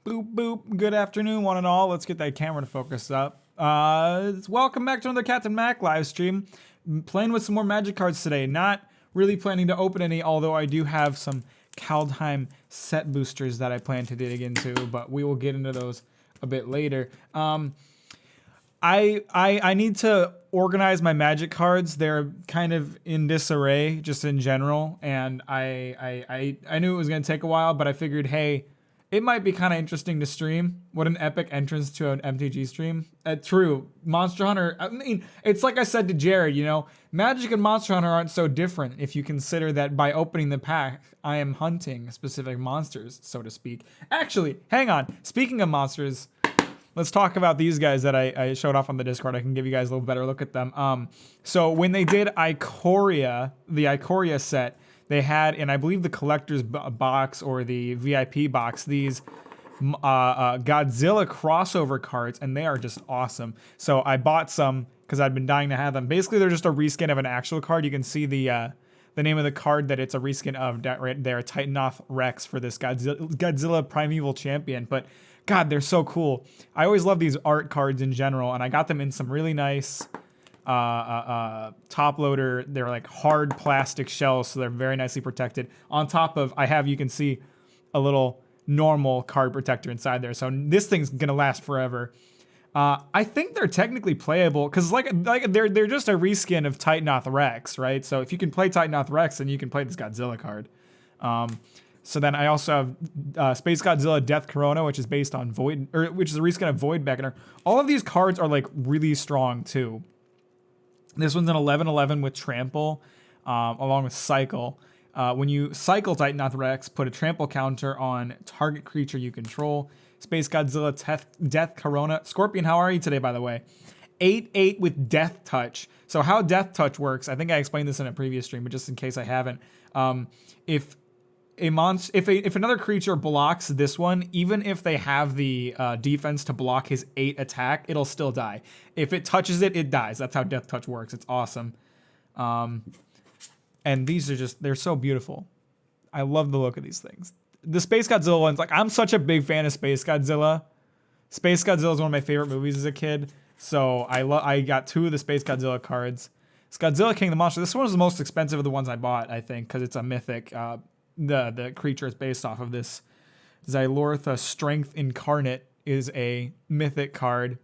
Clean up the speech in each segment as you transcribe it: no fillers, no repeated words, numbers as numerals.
Boop, boop. Good afternoon, one and all. Let's get that camera to focus up. Welcome back to another Captain Mac live stream. Playing with some more magic cards today. Not really planning to open any, although I do have some Kaldheim set boosters that I plan to dig into, but we will get into those a bit later. I need to organize my magic cards. They're kind of in disarray just in general, and I knew it was gonna take a while, but I figured, hey, it might be kind of interesting to stream. What an epic entrance to an MTG stream. True, Monster Hunter, I mean, it's like I said to Jared, Magic and Monster Hunter aren't so different if you consider that by opening the pack, I am hunting specific monsters, so to speak. Actually, hang on. Speaking of monsters, let's talk about these guys that I showed off on the Discord. I can give you guys a little better look at them. So when they did Ikoria, the Ikoria set, they had, and I believe the collector's box or the VIP box, these Godzilla crossover cards, and they are just awesome. So I bought some because I'd been dying to have them. Basically, they're just a reskin of an actual card. You can see the name of the card that it's a reskin of right there, Titanoth Rex for this Godzilla Primeval Champion. But God, they're so cool. I always love these art cards in general, and I got them in some really nice top loader. They're like hard plastic shells, so they're very nicely protected. On top of, you can see a little normal card protector inside there. So this thing's gonna last forever. I think they're technically playable because like they're just a reskin of Titanoth Rex, right? So if you can play Titanoth Rex, then you can play this Godzilla card. So then I also have Space Godzilla Death Corona, which is based on Void, or which is a reskin of Void Beckoner. All of these cards are like really strong too. This one's an 11/11 with Trample, along with Cycle. When you cycle Titanoth Rex, put a trample counter on target creature you control. Space Godzilla Death Corona. Scorpion, how are you today, by the way? 8/8 with Death Touch. So how Death Touch works, I think I explained this in a previous stream, but just in case I haven't, if another creature blocks this one, even if they have the defense to block his 8 attack, it'll still die. If it touches it, it dies. That's how Death Touch works. It's awesome. And these are they're so beautiful. I love the look of these things. The Space Godzilla ones, like, I'm such a big fan of Space Godzilla. Space Godzilla is one of my favorite movies as a kid. So I got 2 of the Space Godzilla cards. It's Godzilla King of the Monsters. This one was the most expensive of the ones I bought, I think, because it's a mythic. The creature is based off of this. Xylortha Strength Incarnate is a mythic card.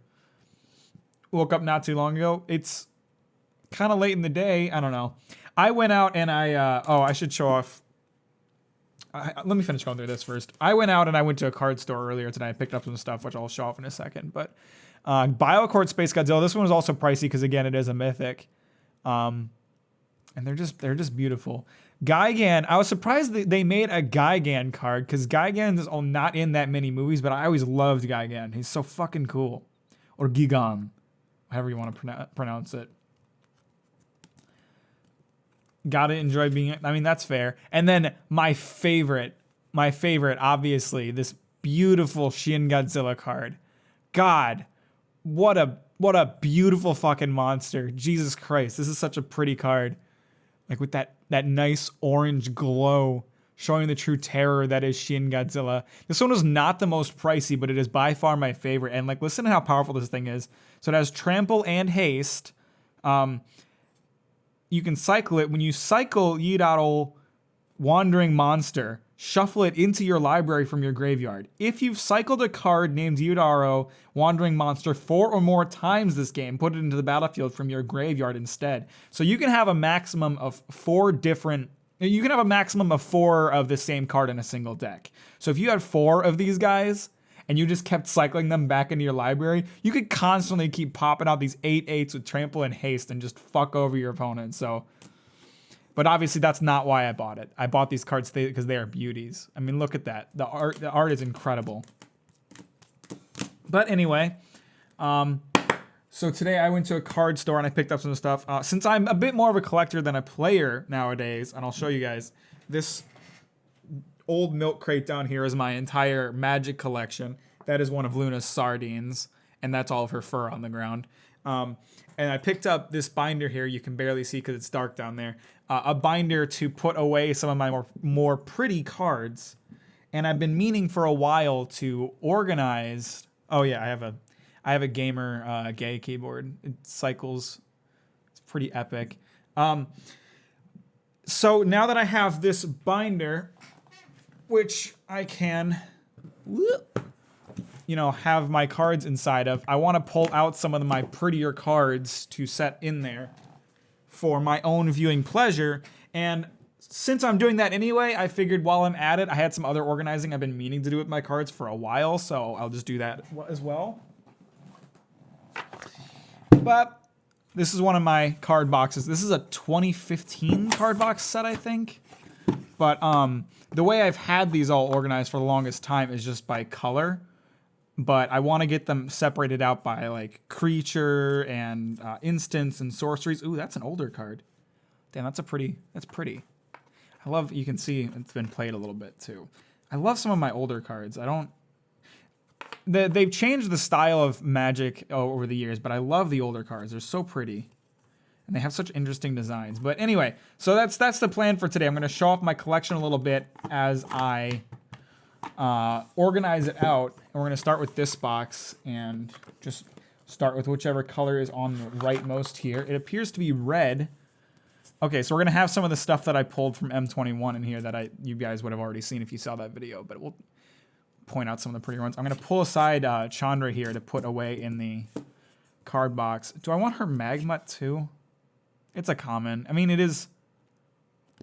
Woke up not too long ago. It's kind of late in the day. I don't know. I went out and I should show off. Let me finish going through this first. I went out and I went to a card store earlier today. I picked up some stuff, which I'll show off in a second. But BioCord Space Godzilla. This one was also pricey because, again, it is a mythic. And they're just beautiful. Gigan, I was surprised that they made a Gigan card because Gigan is not in that many movies, but I always loved Gigan. He's so fucking cool. Or Gigan, however you want to pronounce it. Gotta enjoy being, I mean, that's fair. And then my favorite, obviously, this beautiful Shin Godzilla card. God, what a beautiful fucking monster. Jesus Christ, this is such a pretty card. Like with that nice orange glow showing the true terror that is Shin Godzilla. This one was not the most pricey, but it is by far my favorite. And like, listen to how powerful this thing is. So it has Trample and Haste. You can cycle it. When you cycle Yidaro Wandering Monster, shuffle it into your library from your graveyard. If you've cycled a card named Yidaro Wandering Monster 4 or more times this game, put it into the battlefield from your graveyard instead. So you can have a maximum of 4 of the same card in a single deck. So if you had 4 of these guys and you just kept cycling them back into your library, you could constantly keep popping out these 8/8s with Trample and Haste and just fuck over your opponent. So, but obviously that's not why I bought it. I bought these cards because they are beauties. I mean, look at that. The art is incredible. But anyway, so today I went to a card store and I picked up some stuff. Since I'm a bit more of a collector than a player nowadays, and I'll show you guys, this old milk crate down here is my entire Magic collection. That is one of Luna's sardines, and that's all of her fur on the ground. And I picked up this binder here. You can barely see because it's dark down there. A binder to put away some of my more pretty cards. And I've been meaning for a while to organize. Oh yeah, I have a gamer gay keyboard. It cycles. It's pretty epic. So now that I have this binder, which I can, have my cards inside of, I want to pull out some of my prettier cards to set in there for my own viewing pleasure. And since I'm doing that anyway, I figured while I'm at it, I had some other organizing I've been meaning to do with my cards for a while, so I'll just do that as well. But this is one of my card boxes. This is a 2015 card box set, I think. But the way I've had these all organized for the longest time is just by color. But I want to get them separated out by like creature and instants and sorceries. Ooh, that's an older card. Damn, that's pretty. I love, you can see it's been played a little bit too. I love some of my older cards. They've changed the style of Magic over the years, but I love the older cards. They're so pretty. And they have such interesting designs. But anyway, so that's the plan for today. I'm going to show off my collection a little bit as I organize it out. And we're going to start with this box and just start with whichever color is on the rightmost here. It appears to be red. Okay, so we're going to have some of the stuff that I pulled from M21 in here that you guys would have already seen if you saw that video, but we'll point out some of the prettier ones. I'm going to pull aside Chandra here to put away in the card box. Do I want her Magmut too? It's a common. I mean, it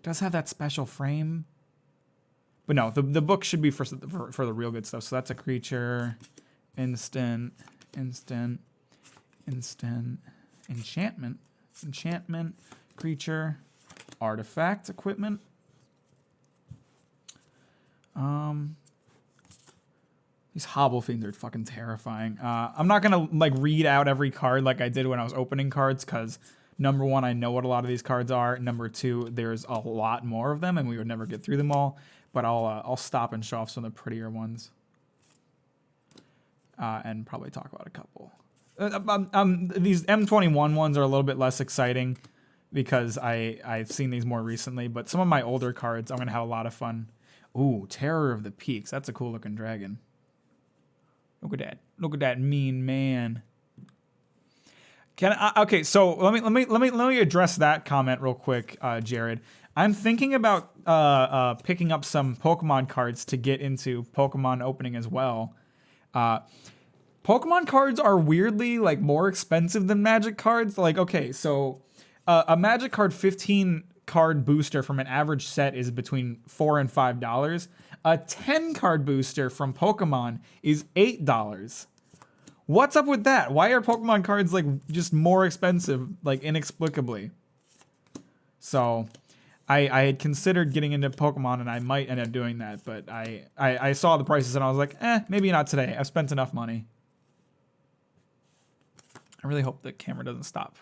does have that special frame. But no, the book should be for the real good stuff. So that's a creature, enchantment, creature, artifact, equipment. These Hobble Fiends are fucking terrifying. I'm not gonna like read out every card like I did when I was opening cards, because number one, I know what a lot of these cards are. Number two, there's a lot more of them, and we would never get through them all. But I'll stop and show off some of the prettier ones, and probably talk about a couple. These M21 ones are a little bit less exciting because I've seen these more recently. But some of my older cards, I'm gonna have a lot of fun. Ooh, Terror of the Peaks. That's a cool looking dragon. Look at that. Look at that mean man. Okay, so let me address that comment real quick, Jared. I'm thinking about picking up some Pokemon cards to get into Pokemon opening as well. Pokemon cards are weirdly like more expensive than Magic cards. Like, okay, so a Magic card 15 card booster from an average set is between $4 and $5. A 10 card booster from Pokemon is $8. What's up with that? Why are Pokemon cards like just more expensive, like inexplicably? So I had considered getting into Pokemon, and I might end up doing that, but I saw the prices and I was like, maybe not today. I've spent enough money. I really hope the camera doesn't stop,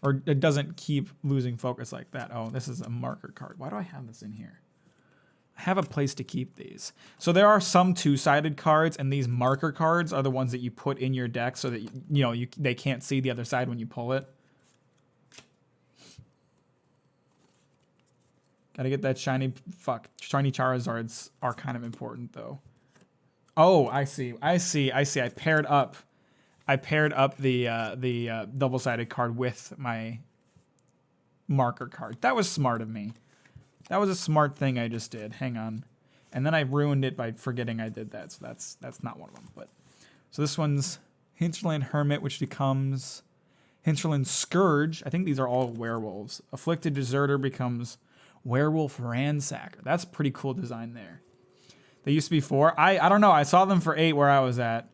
or it doesn't keep losing focus like that. Oh, this is a marker card. Why do I have this in here? I have a place to keep these. So there are some two-sided cards, and these marker cards are the ones that you put in your deck so that they can't see the other side when you pull it. Gotta get that shiny shiny Charizards are kind of important though. Oh, I see. I paired up the double-sided card with my marker card. That was smart of me. That was a smart thing I just did. Hang on. And then I ruined it by forgetting I did that. So that's not one of them. But so this one's Hinterland Hermit, which becomes Hinterland Scourge. I think these are all werewolves. Afflicted Deserter becomes Werewolf Ransacker. That's a pretty cool design there. They used to be 4. I don't know. I saw them for 8 where I was at.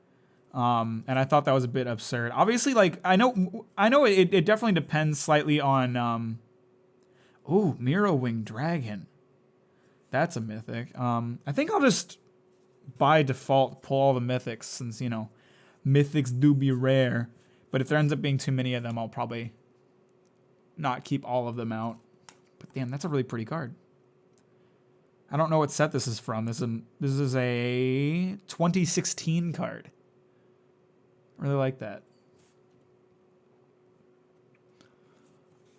And I thought that was a bit absurd. Obviously, like I know it definitely depends slightly on ooh, Mirror-Wing Dragon. That's a mythic. I think I'll just by default pull all the mythics since, mythics do be rare. But if there ends up being too many of them, I'll probably not keep all of them out. But damn, that's a really pretty card. I don't know what set this is from. This is a 2016 card. I really like that.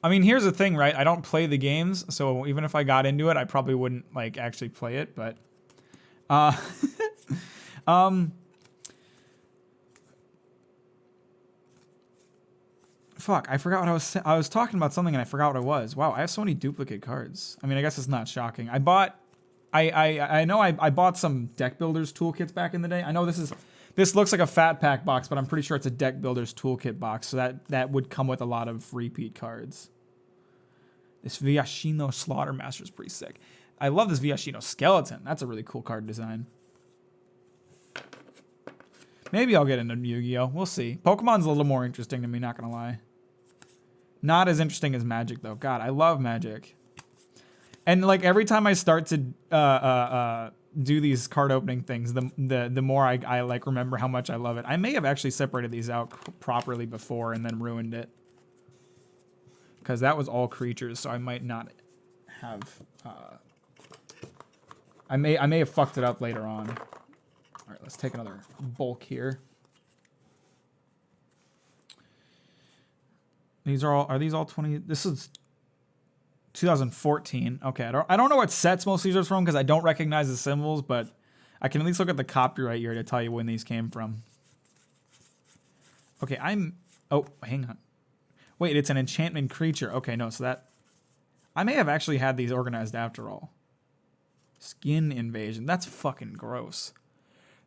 I mean, here's the thing, right? I don't play the games, so even if I got into it, I probably wouldn't like actually play it, but Uh, um, fuck, I forgot what I was talking about something and I forgot what it was. Wow, I have so many duplicate cards. I mean, I guess it's not shocking. I know I bought some deck builders toolkits back in the day. I know this looks like a fat pack box, but I'm pretty sure it's a deck builders toolkit box. So that would come with a lot of repeat cards. This Viashino Slaughtermaster is pretty sick. I love this Viashino Skeleton. That's a really cool card design. Maybe I'll get into Yu-Gi-Oh. We'll see. Pokemon's a little more interesting to me, not gonna lie. Not as interesting as Magic though. God, I love Magic. And like every time I start to do these card opening things, the more I like remember how much I love it. I may have actually separated these out properly before and then ruined it. Because that was all creatures, so I might not have. I may have fucked it up later on. All right, let's take another bulk here. Are these all 20? This is 2014. Okay, I don't know what sets most of these are from because I don't recognize the symbols, but I can at least look at the copyright year to tell you when these came from. Okay, oh, hang on. Wait, it's an enchantment creature. Okay, no, so that... I may have actually had these organized after all. Skin invasion. That's fucking gross.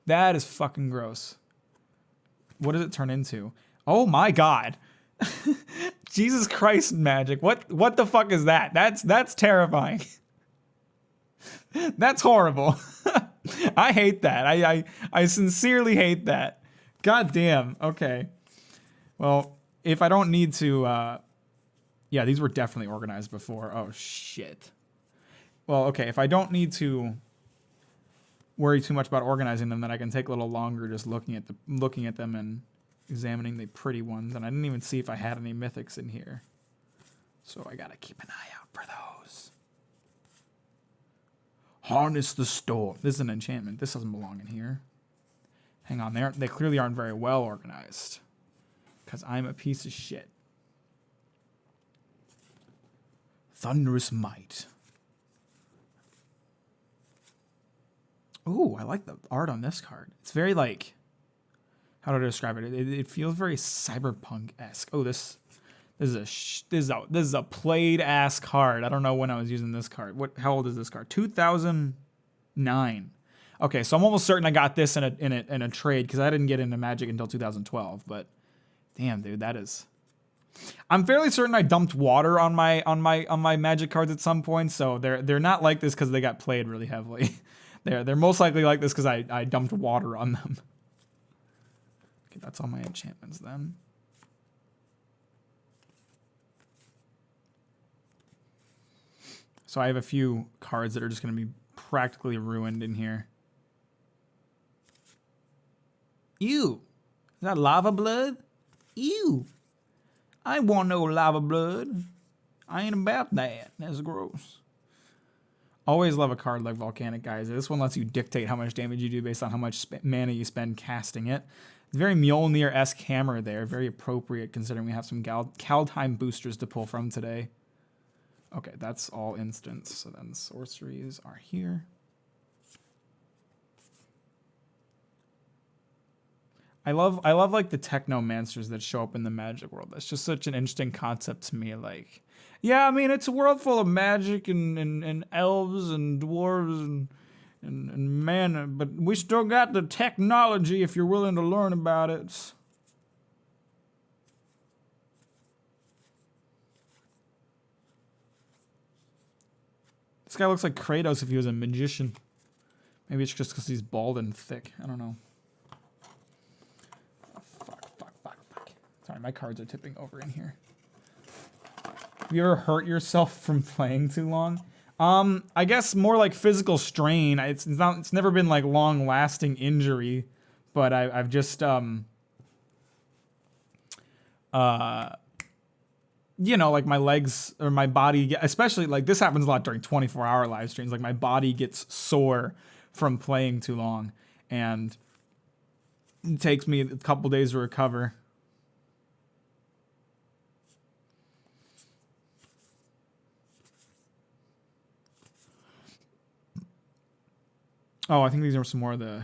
That is fucking gross. What does it turn into? Oh my god. Jesus Christ, Magic. What the fuck is that? That's terrifying. That's horrible. I hate that. I sincerely hate that. God damn. Okay. Well, if I don't need to, yeah, these were definitely organized before. Oh, shit. Well, okay, if I don't need to worry too much about organizing them, then I can take a little longer just looking at them and examining the pretty ones. And I didn't even see if I had any mythics in here. So I gotta keep an eye out for those. Harness the Storm. This is an enchantment. This doesn't belong in here. Hang on, they clearly aren't very well organized. Because I'm a piece of shit. Thunderous Might. Ooh, I like the art on this card. It's very like... How do I describe it? It feels very cyberpunk-esque. Oh, this is a played-ass card. I don't know when I was using this card. How old is this card? 2009. Okay, so I'm almost certain I got this in a trade because I didn't get into Magic until 2012. But damn, dude, that is. I'm fairly certain I dumped water on my Magic cards at some point. So they're not like this because they got played really heavily. They're most likely like this because I dumped water on them. Okay, that's all my enchantments then. So I have a few cards that are just going to be practically ruined in here. Ew. Is that lava blood? Ew. I ain't want no lava blood. I ain't about that. That's gross. Always love a card like Volcanic Geyser. This one lets you dictate how much damage you do based on how much mana you spend casting it. It's very Mjolnir-esque hammer there. Very appropriate considering we have some Kaldheim boosters to pull from today. Okay, that's all instants. So then sorceries are here. I love like the technomancers that show up in the Magic world. That's just such an interesting concept to me. Like, yeah, I mean, it's a world full of magic and elves and dwarves and man, but we still got the technology if you're willing to learn about it. This guy looks like Kratos if he was a magician. Maybe it's just because he's bald and thick. I don't know. Oh, fuck. Sorry, my cards are tipping over in here. Have you ever hurt yourself from playing too long? I guess more like physical strain. It's never been like long-lasting injury, but I've just you know, like my legs or my body, especially like this happens a lot during 24-hour live streams. Like my body gets sore from playing too long, and it takes me a couple days to recover. Oh, I think these are some more of the...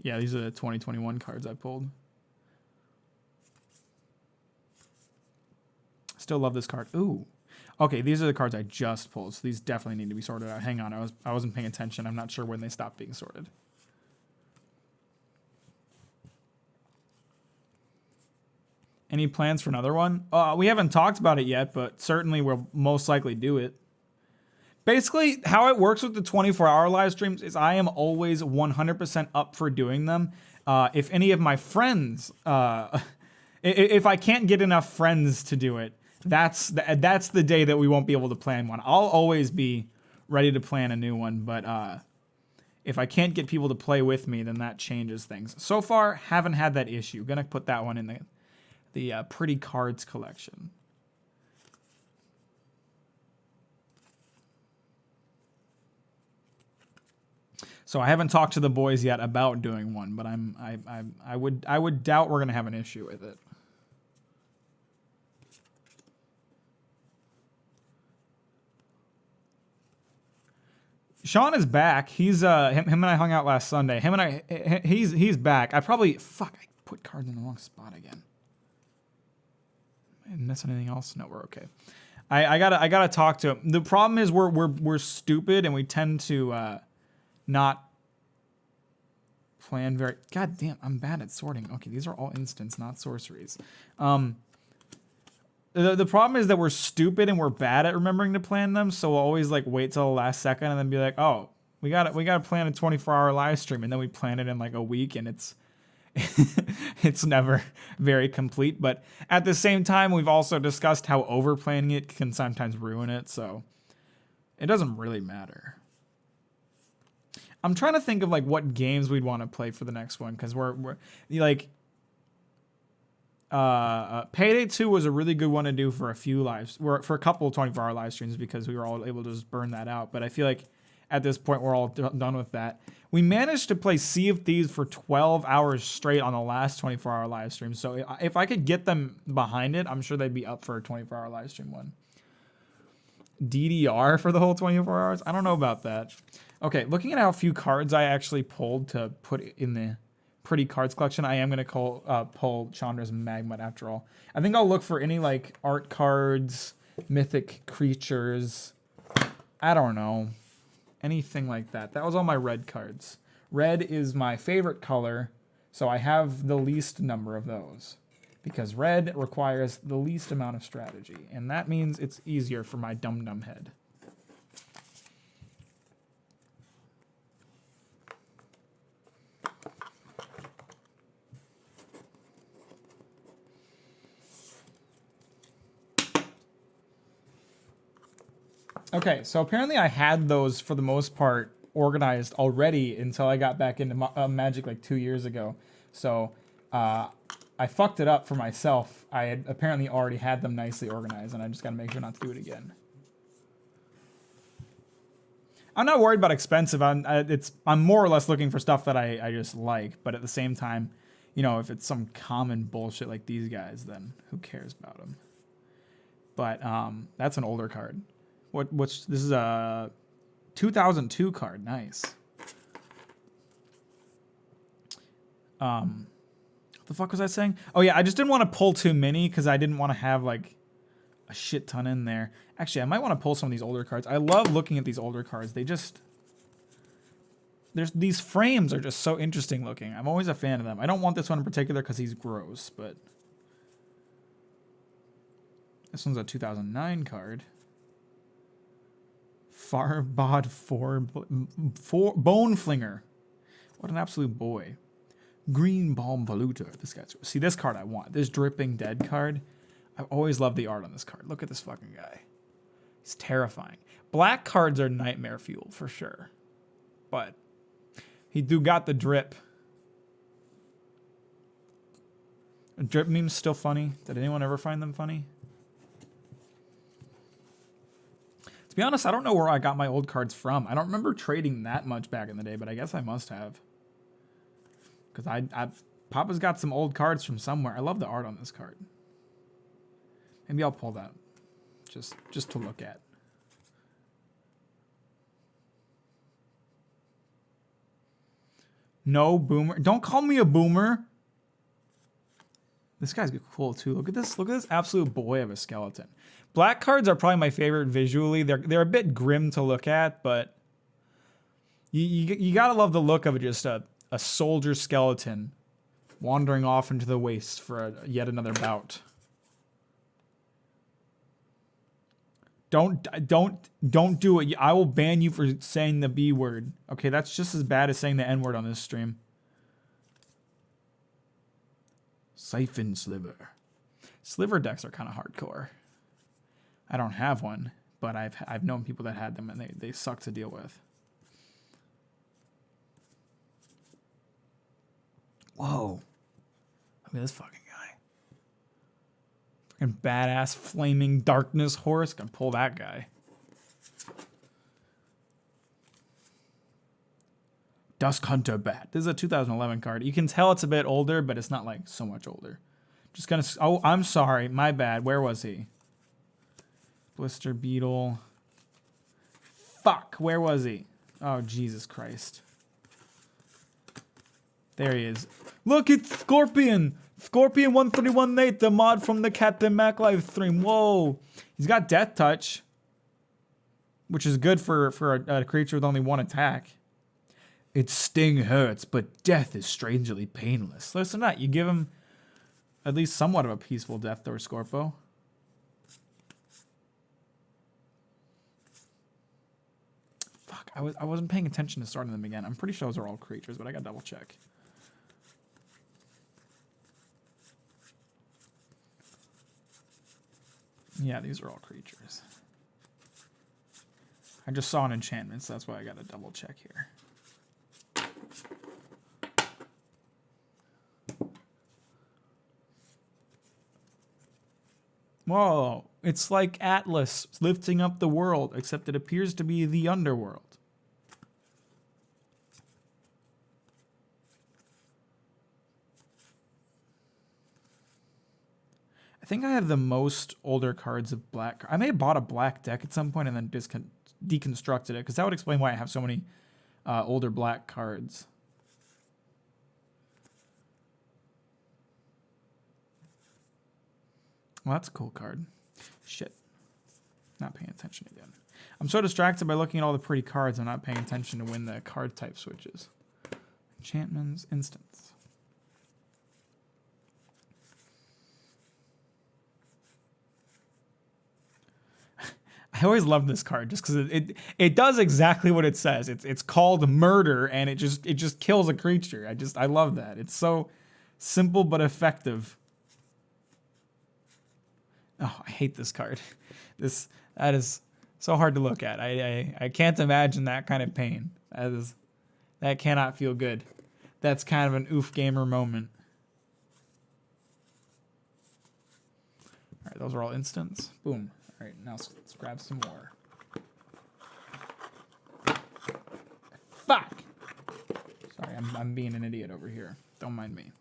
Yeah, these are the 2021 cards I pulled. Still love this card. Ooh. Okay, these are the cards I just pulled, so these definitely need to be sorted out. Hang on, I wasn't paying attention. I'm not sure when they stopped being sorted. Any plans for another one? We haven't talked about it yet, but certainly we'll most likely do it. Basically, how it works with the 24-hour live streams is I am always 100% up for doing them. If any of my friends, if I can't get enough friends to do it, that's the day that we won't be able to plan one. I'll always be ready to plan a new one, but if I can't get people to play with me, then that changes things. So far, haven't had that issue. Gonna put that one in the pretty cards collection. So I haven't talked to the boys yet about doing one, but I would doubt we're gonna have an issue with it. Sean is back. He's him and I hung out last Sunday. He's back. I put cards in the wrong spot again. I miss anything else? No, we're okay. I gotta talk to him. The problem is we're stupid and we tend to not plan very... God damn, I'm bad at sorting. Okay, these are all instants, not sorceries. The problem is that we're stupid and we're bad at remembering to plan them, so we'll always like wait till the last second and then be like, oh, we gotta plan a 24-hour live stream, and then we plan it in like a week, and it's it's never very complete. But at the same time, we've also discussed how over planning it can sometimes ruin it, so it doesn't really matter. I'm trying to think of like what games we'd want to play for the next one, because we're like Payday 2 was a really good one to do for a couple of 24-hour live streams, because we were all able to just burn that out. But I feel like at this point we're all done with that. We managed to play Sea of Thieves for 12 hours straight on the last 24-hour live stream. So if I could get them behind it, I'm sure they'd be up for a 24-hour live stream one. DDR for the whole 24 hours? I don't know about that. Okay, looking at how few cards I actually pulled to put in the pretty cards collection, I am going to pull Chandra's Magma after all. I think I'll look for any like art cards, mythic creatures, I don't know, anything like that. That was all my red cards. Red is my favorite color, so I have the least number of those, because red requires the least amount of strategy, and that means it's easier for my dum-dum head. Okay, so apparently I had those for the most part organized already until I got back into Magic like 2 years ago. So I fucked it up for myself. I had apparently already had them nicely organized, and I just got to make sure not to do it again. I'm not worried about expensive. I'm more or less looking for stuff that I just like, but at the same time, you know, if it's some common bullshit like these guys, then who cares about them? But that's an older card. This is a 2002 card. Nice. What the fuck was I saying? Oh yeah, I just didn't want to pull too many because I didn't want to have like a shit ton in there. Actually, I might want to pull some of these older cards. I love looking at these older cards. These frames are just so interesting looking. I'm always a fan of them. I don't want this one in particular because he's gross, but this one's a 2009 card. Farbod 4 Bone Flinger. What an absolute boy. Green Balm Valuta. This guy's... See, this card I want. This Dripping Dead card. I've always loved the art on this card. Look at this fucking guy. He's terrifying. Black cards are nightmare fuel for sure. But he do got the drip. Drip memes still funny? Did anyone ever find them funny? To be honest, I don't know where I got my old cards from. I don't remember trading that much back in the day, but I guess I must have. Because Papa's got some old cards from somewhere. I love the art on this card. Maybe I'll pull that just to look at. No boomer. Don't call me a boomer. This guy's cool too. Look at this. Look at this absolute boy of a skeleton. Black cards are probably my favorite visually. They're a bit grim to look at, but you gotta love the look of just a soldier skeleton wandering off into the waste for yet another bout. Don't do it. I will ban you for saying the B word. Okay, that's just as bad as saying the N word on this stream. Siphon Sliver. Sliver decks are kind of hardcore. I don't have one, but I've known people that had them and they suck to deal with. Whoa. Look at this fucking guy. Fucking badass flaming darkness horse. Gonna pull that guy. Dusk Hunter Bat. This is a 2011 card. You can tell it's a bit older, but it's not like so much older. Just gonna. Oh, I'm sorry. My bad. Where was he? Blister Beetle. Fuck. Where was he? Oh, Jesus Christ. There he is. Look, it's Scorpion. Scorpion 131 Nate, the mod from the Captain Mac live stream. Whoa. He's got Death Touch, which is good for a creature with only one attack. Its sting hurts, but death is strangely painless. Listen to that. You give him at least somewhat of a peaceful death to Scorpo. Fuck, I wasn't paying attention to starting them again. I'm pretty sure those are all creatures, but I gotta double check. Yeah, these are all creatures. I just saw an enchantment, so that's why I gotta double check here. Whoa, it's like Atlas lifting up the world, except it appears to be the underworld. I think I have the most older cards of black. I may have bought a black deck at some point and then deconstructed it, because that would explain why I have so many older black cards. Well, that's a cool card. Shit. Not paying attention again. I'm so distracted by looking at all the pretty cards, I'm not paying attention to when the card type switches. Enchantments, instants. I always love this card just because it does exactly what it says. It's called murder, and it just kills a creature. I love that. It's so simple but effective. Oh, I hate this card. That is so hard to look at. I can't imagine that kind of pain. That cannot feel good. That's kind of an oof gamer moment. All right, those are all instants. Boom. All right, now let's grab some more. Fuck! Sorry, I'm being an idiot over here. Don't mind me.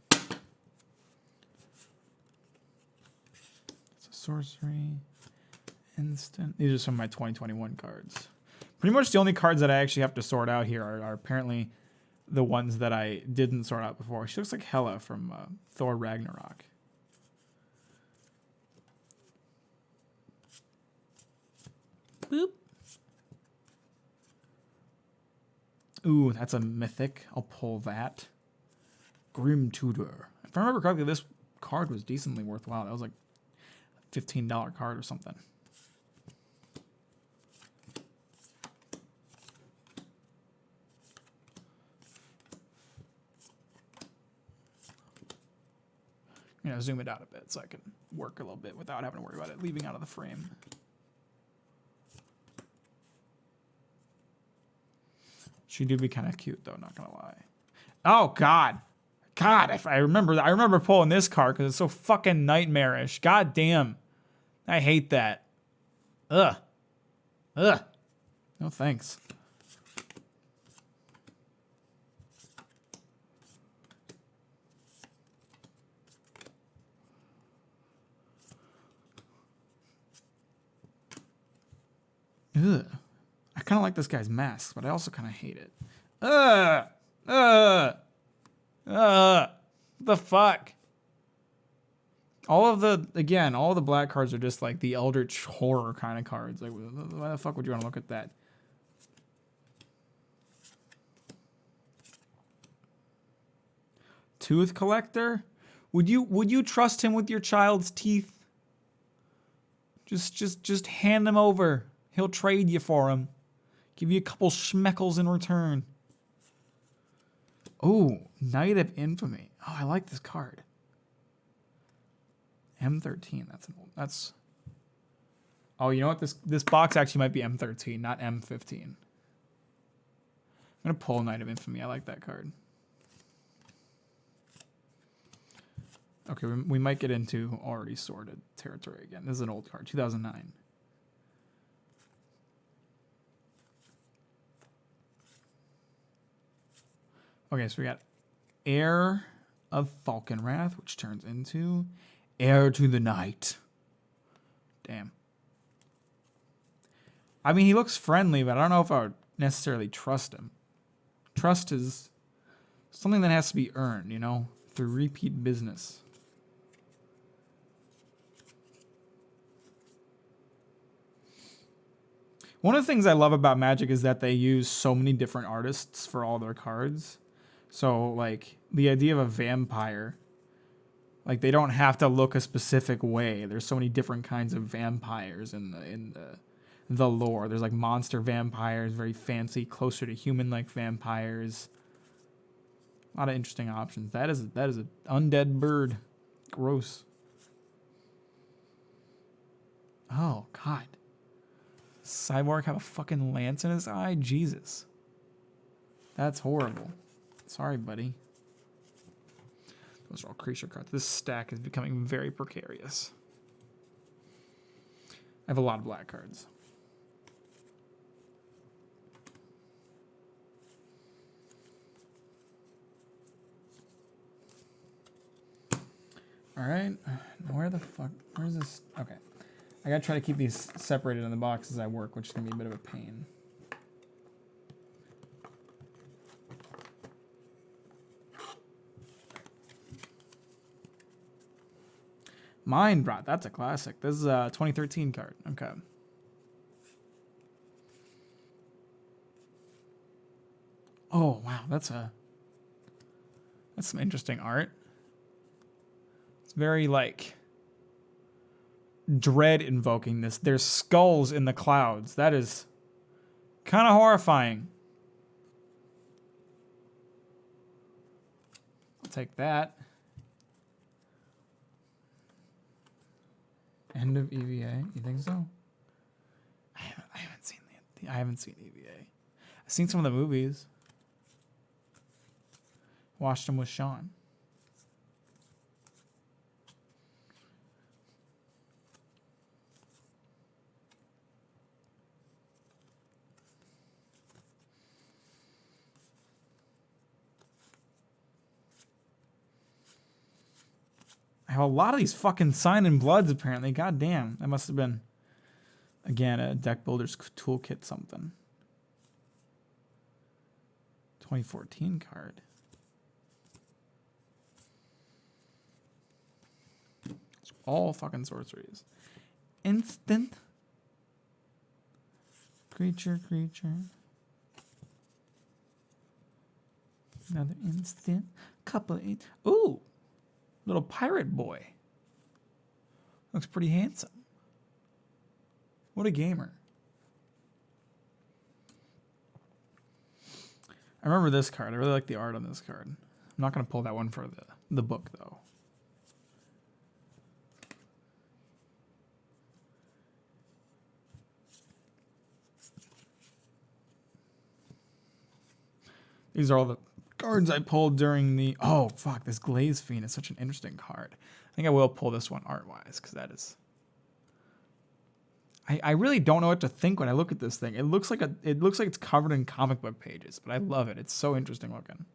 It's a sorcery. Instant. These are some of my 2021 cards. Pretty much the only cards that I actually have to sort out here are apparently the ones that I didn't sort out before. She looks like Hela from Thor Ragnarok. Boop. Ooh, that's a mythic. I'll pull that. Grim Tutor. If I remember correctly, this card was decently worthwhile. That was like a $15 card or something. You know, zoom it out a bit so I can work a little bit without having to worry about it leaving out of the frame. She did be kind of cute though, not gonna lie. Oh God, if I remember pulling this card because it's so fucking nightmarish. God damn, I hate that. Ugh. No thanks. Ugh. I kind of like this guy's mask, but I also kind of hate it. The fuck? All the black cards are just like the Eldritch Horror kind of cards. Like, why the fuck would you want to look at that? Tooth collector? Would you trust him with your child's teeth? Just hand them over. He'll trade you for them. Give you a couple schmeckles in return. Oh, Knight of Infamy. Oh, I like this card. M13. That's. Oh, you know what? This box actually might be M13, not M15. I'm gonna pull Knight of Infamy. I like that card. Okay, we might get into already sorted territory again. This is an old card, 2009. Okay, so we got Heir of Falkenrath, which turns into Heir to the Night. Damn. I mean, he looks friendly, but I don't know if I would necessarily trust him. Trust is something that has to be earned, you know, through repeat business. One of the things I love about Magic is that they use so many different artists for all their cards. So, like, the idea of a vampire, like, they don't have to look a specific way. There's so many different kinds of vampires in the lore. There's, like, monster vampires, very fancy, closer to human-like vampires. A lot of interesting options. That is an undead bird. Gross. Oh, God. Cyborg have a fucking lance in his eye? Jesus. That's horrible. Sorry, buddy. Those are all creature cards. This stack is becoming very precarious. I have a lot of black cards. All right. Where the fuck? Where's this? Okay. I gotta try to keep these separated in the box as I work, which is gonna be a bit of a pain. Mind Rot, that's a classic. This is a 2013 card. Okay. Oh wow, that's some interesting art. It's very like dread invoking this. There's skulls in the clouds. That is kind of horrifying. I'll take that. End of EVA. You think so? I haven't seen EVA. I've seen some of the movies. Watched them with Sean. I have a lot of these fucking Sign in Bloods, apparently. God damn. That must have been, again, a Deck Builder's Toolkit something. 2014 card. It's all fucking sorceries. Instant. Creature. Another instant. Couple of... Ooh! Little pirate boy. Looks pretty handsome. What a gamer. I remember this card. I really like the art on this card. I'm not going to pull that one for the book, though. These are all the cards I pulled during the... Oh, fuck. This Glaze Fiend is such an interesting card. I think I will pull this one art-wise, because that is... I really don't know what to think when I look at this thing. It looks like it's covered in comic book pages, but I love it. It's so interesting looking.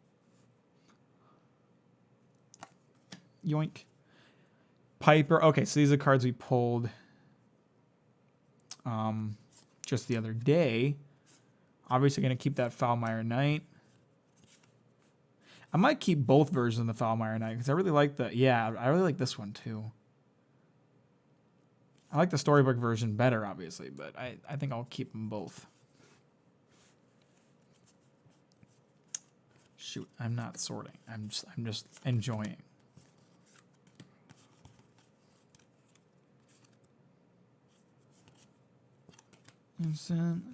Yoink. Piper. Okay, so these are cards we pulled just the other day. Obviously going to keep that Foulmire Knight. I might keep both versions of the Foulmire Knight because I really like I really like this one too. I like the storybook version better, obviously, but I think I'll keep them both. Shoot, I'm not sorting. I'm just enjoying.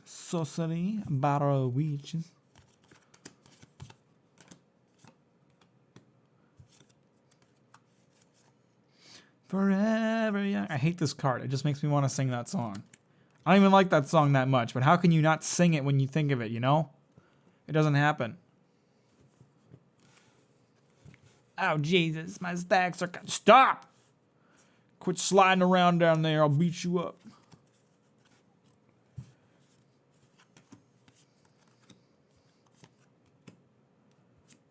Sorcery, battle witches. Forever young. I hate this card. It just makes me want to sing that song. I don't even like that song that much, but how can you not sing it when you think of it, you know? It doesn't happen. Oh, Jesus, my stacks are... Stop! Quit sliding around down there. I'll beat you up.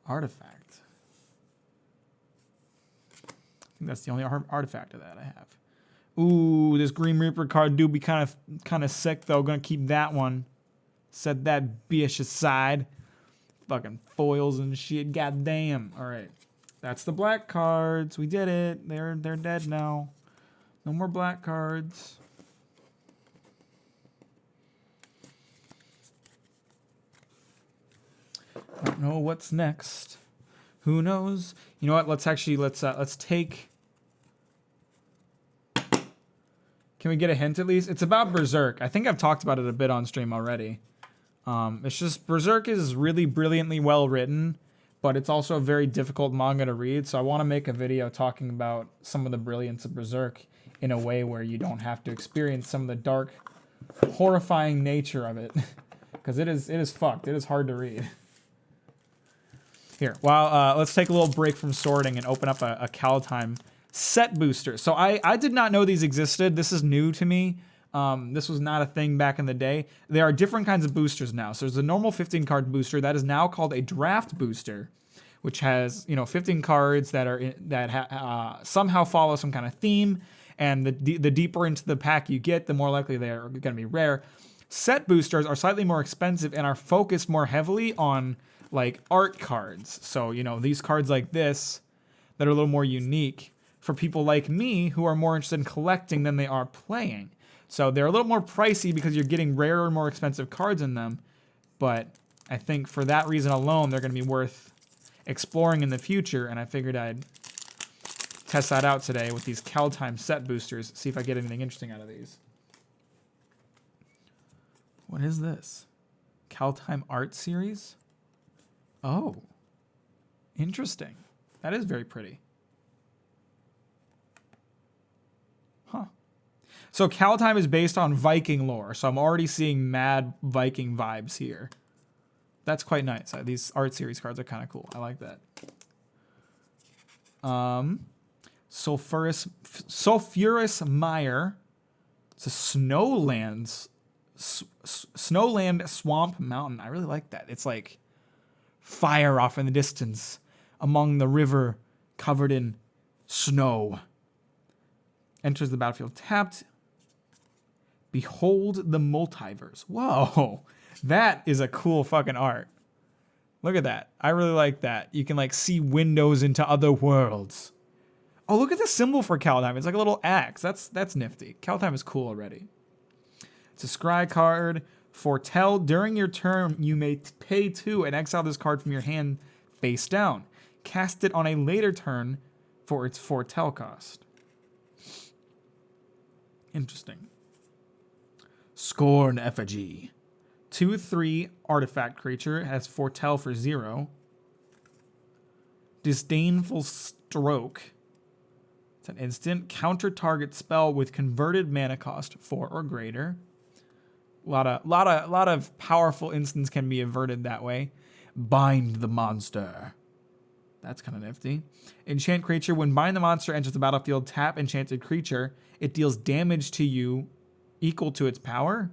Artifact. I think that's the only artifact of that I have. Ooh, this Grim Reaper card do be kind of sick though. Gonna keep that one. Set that bitch aside. Fucking foils and shit. Goddamn. All right, that's the black cards. We did it. They're dead now. No more black cards. I don't know what's next. Who knows? You know what? Let's take. Can we get a hint at least? It's about Berserk. I think I've talked about it a bit on stream already. It's just Berserk is really brilliantly well written, but it's also a very difficult manga to read. So I want to make a video talking about some of the brilliance of Berserk in a way where you don't have to experience some of the dark, horrifying nature of it, because it is fucked. It is hard to read. Here, let's take a little break from sorting and open up a Kaldheim set booster. So I did not know these existed. This is new to me. This was not a thing back in the day. There are different kinds of boosters now. So there's a normal 15 card booster that is now called a draft booster, which has 15 cards that somehow follow some kind of theme. And the deeper into the pack you get, the more likely they are going to be rare. Set boosters are slightly more expensive and are focused more heavily on like art cards. So, these cards like this that are a little more unique for people like me who are more interested in collecting than they are playing. So they're a little more pricey because you're getting rarer, more expensive cards in them. But I think for that reason alone, they're going to be worth exploring in the future. And I figured I'd test that out today with these Kaldheim set boosters, see if I get anything interesting out of these. What is this? Kaldheim art series? Oh, interesting. That is very pretty. Huh. So Kaldheim is based on Viking lore, so I'm already seeing mad Viking vibes here. That's quite nice. These art series cards are kind of cool. I like that. Sulfurous Mire. It's a Snowland Swamp Mountain. I really like that. It's like fire off in the distance among the river covered in snow. Enters the battlefield tapped. Behold the multiverse. Whoa, that is a cool fucking art. Look at that. I really like that. You can like see windows into other worlds. Oh, look at the symbol for Kaldheim. It's like a little axe. That's nifty. Kaldheim is cool already. It's a scry card. Foretell, during your turn, you may pay 2 and exile this card from your hand face down. Cast it on a later turn for its foretell cost. Interesting. Scorn Effigy. 2/3 artifact creature has foretell for 0. Disdainful Stroke. It's an instant. Counter target spell with converted mana cost 4 or greater. A lot of powerful instants can be averted that way. Bind the monster. That's kind of nifty. Enchant creature. When bind the monster enters the battlefield, tap enchanted creature. It deals damage to you equal to its power.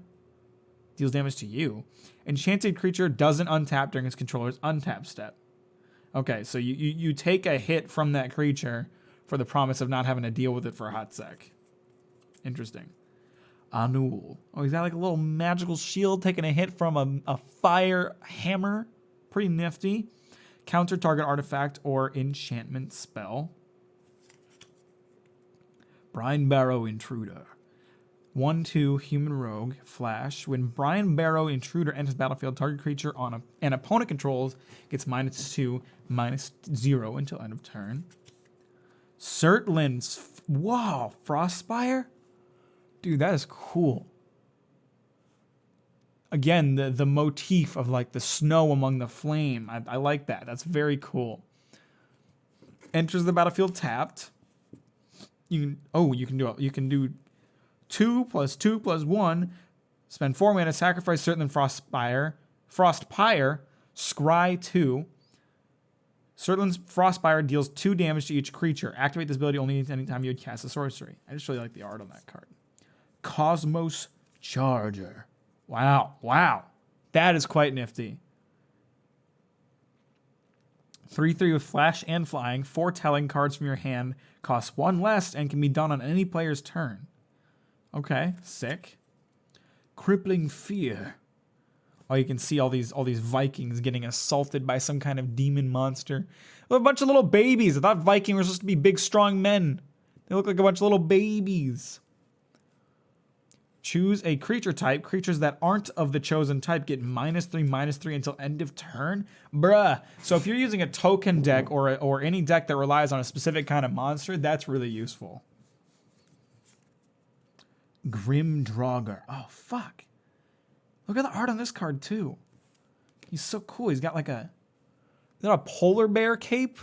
Deals damage to you. Enchanted creature doesn't untap during its controller's untap step. Okay, so you take a hit from that creature for the promise of not having to deal with it for a hot sec. Interesting. Anul. Oh, he's got like a little magical shield taking a hit from a fire hammer. Pretty nifty. Counter target artifact or enchantment spell. Brian Barrow Intruder. 1/2 human rogue flash. When Brian Barrow Intruder enters battlefield, target creature on an opponent controls gets -2, -0 until end of turn. Surtlin's. Wow, Frostspire? Dude, that is cool. Again, the motif of like the snow among the flame. I like that. That's very cool. Enters the battlefield tapped. You can do 2 + 2 + 1. Spend 4 mana, sacrifice Surtlin Frostpire, scry 2. Surtlin's Frostpire deals 2 damage to each creature. Activate this ability only anytime you would cast a sorcery. I just really like the art on that card. Cosmos Charger. Wow. That is quite nifty. 3/3 with flash and flying. Foretelling cards from your hand cost 1 less and can be done on any player's turn. Okay, sick. Crippling Fear. Oh, you can see all these Vikings getting assaulted by some kind of demon monster. A bunch of little babies. I thought Vikings were supposed to be big, strong men. They look like a bunch of little babies. Choose a creature type. Creatures that aren't of the chosen type get -3/-3 until end of turn. Bruh. So if you're using a token deck or any deck that relies on a specific kind of monster, that's really useful. Grim Draugr. Oh, fuck. Look at the art on this card, too. He's so cool. He's got like a polar bear cape?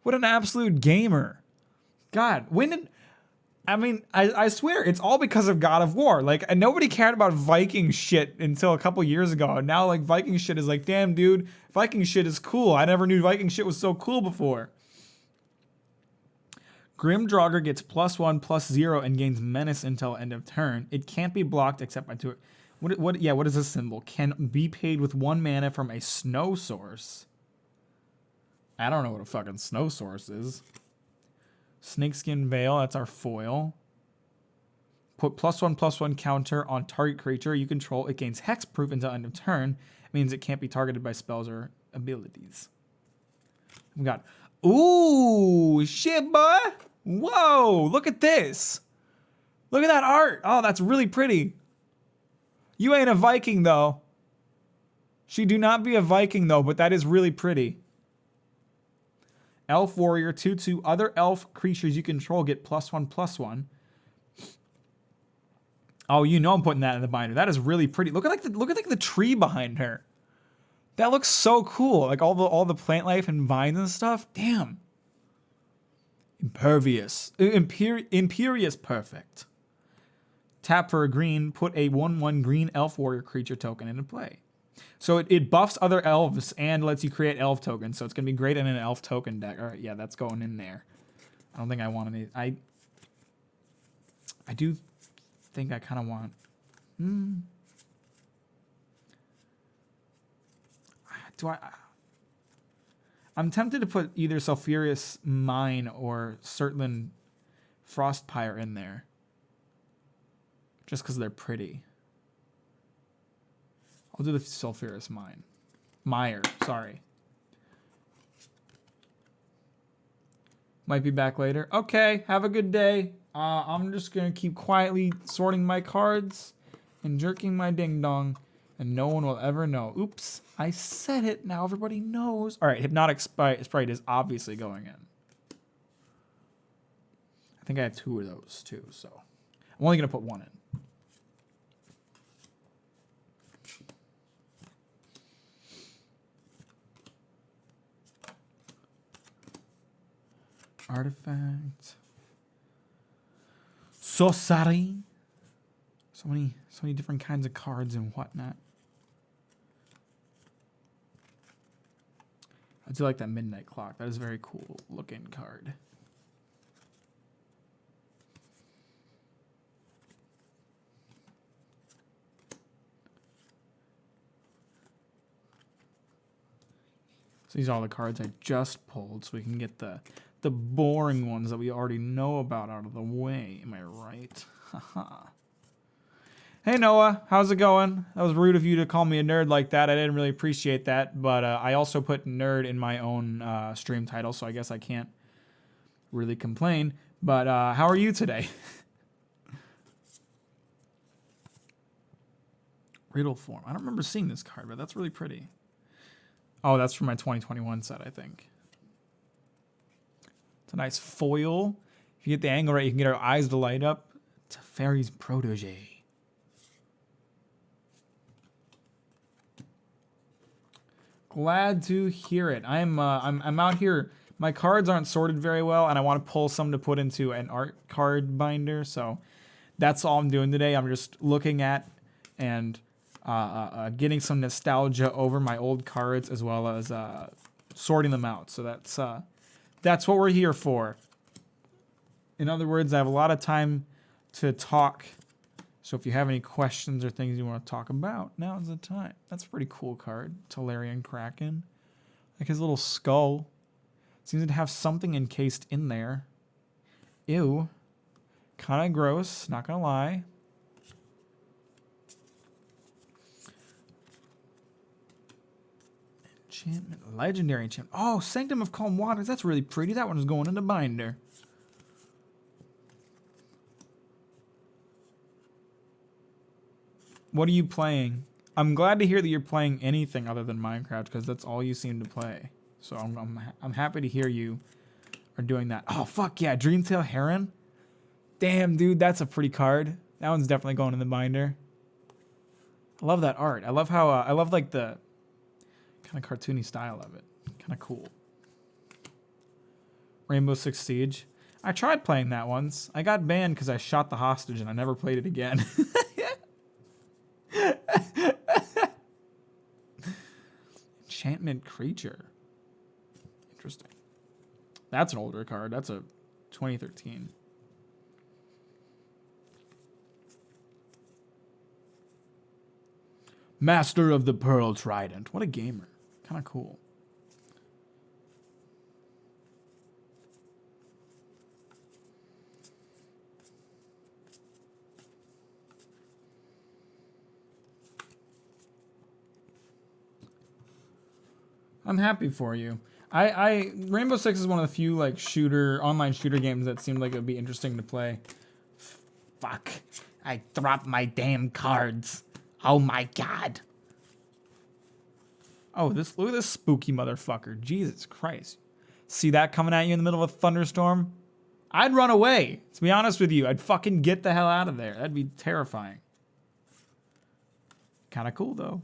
What an absolute gamer. God, I swear, it's all because of God of War. Like, and nobody cared about Viking shit until a couple years ago. And now, like, Viking shit is like, damn, dude, Viking shit is cool. I never knew Viking shit was so cool before. Grim Draugr gets +1/+0 and gains menace until end of turn. It can't be blocked except by 2. What is this symbol? Can be paid with 1 mana from a snow source. I don't know what a fucking snow source is. Snakeskin Veil, that's our foil. Put +1/+1 counter on target creature you control. It gains hexproof until end of turn. It means it can't be targeted by spells or abilities. We got, ooh, shit, boy. Whoa, look at this. Look at that art. Oh, that's really pretty. You ain't a Viking, though. She do not be a Viking, though, but that is really pretty. Elf Warrior 2/2. Other elf creatures you control get +1/+1. Oh, you know I'm putting that in the binder. That is really pretty. Look at the tree behind her. That looks so cool. Like all the plant life and vines and stuff. Damn. Imperious Perfect. Tap for a green. Put a 1/1 green Elf Warrior creature token into play. So it buffs other elves and lets you create elf tokens. So it's going to be great in an elf token deck. All right, yeah, that's going in there. I don't think I want any. I do think I kind of want. I'm tempted to put either Sulfurious Mine or Surtlin Frostpire in there. Just because they're pretty. I'll do the Sulfurious Mine. Mire, sorry. Might be back later. Okay, have a good day. I'm just going to keep quietly sorting my cards and jerking my ding-dong, and no one will ever know. Oops, I said it. Now everybody knows. All right, Hypnotic Sprite is obviously going in. I think I have 2 of those, too, so I'm only going to put 1 in. Artifact. Sorcery. So many different kinds of cards and whatnot. I do like that Midnight Clock. That is a very cool looking card. So these are all the cards I just pulled, so we can get the boring ones that we already know about out of the way. Am I right? Haha. Hey Noah, how's it going? That was rude of you to call me a nerd like that. I didn't really appreciate that, but I also put nerd in my own stream title, so I guess I can't really complain. But how are you today? Riddle form. I don't remember seeing this card, but that's really pretty. Oh, that's from my 2021 set, I think. It's a nice foil. If you get the angle right, you can get our eyes to light up. Teferi's protege. Glad to hear it. I'm out here. My cards aren't sorted very well, and I want to pull some to put into an art card binder. So that's all I'm doing today. I'm just looking at and getting some nostalgia over my old cards, as well as sorting them out. So that's what we're here for. In other words, I have a lot of time to talk. So if you have any questions or things you want to talk about, now's the time. That's a pretty cool card. Tolarian Kraken. Like his little skull. Seems to have something encased in there. Ew. Kind of gross, not gonna lie. Enchantment. Legendary enchantment. Oh, Sanctum of Calm Waters. That's really pretty. That one is going in the binder. What are you playing? I'm glad to hear that you're playing anything other than Minecraft, because that's all you seem to play. So I'm happy to hear you are doing that. Oh fuck yeah, Dreamtail Heron. Damn dude, that's a pretty card. That one's definitely going in the binder. I love that art. I love how I love like the kind of cartoony style of it. Kind of cool. Rainbow Six Siege. I tried playing that once. I got banned because I shot the hostage and I never played it again. Enchantment Creature. Interesting. That's an older card. That's a 2013. Master of the Pearl Trident. What a gamer. Kind of cool. I'm happy for you. Rainbow Six is one of the few like online shooter games that seemed like it would be interesting to play. Fuck. I dropped my damn cards. Oh my god. Oh, look at this spooky motherfucker. Jesus Christ. See that coming at you in the middle of a thunderstorm? I'd run away. To be honest with you, I'd fucking get the hell out of there. That'd be terrifying. Kind of cool though.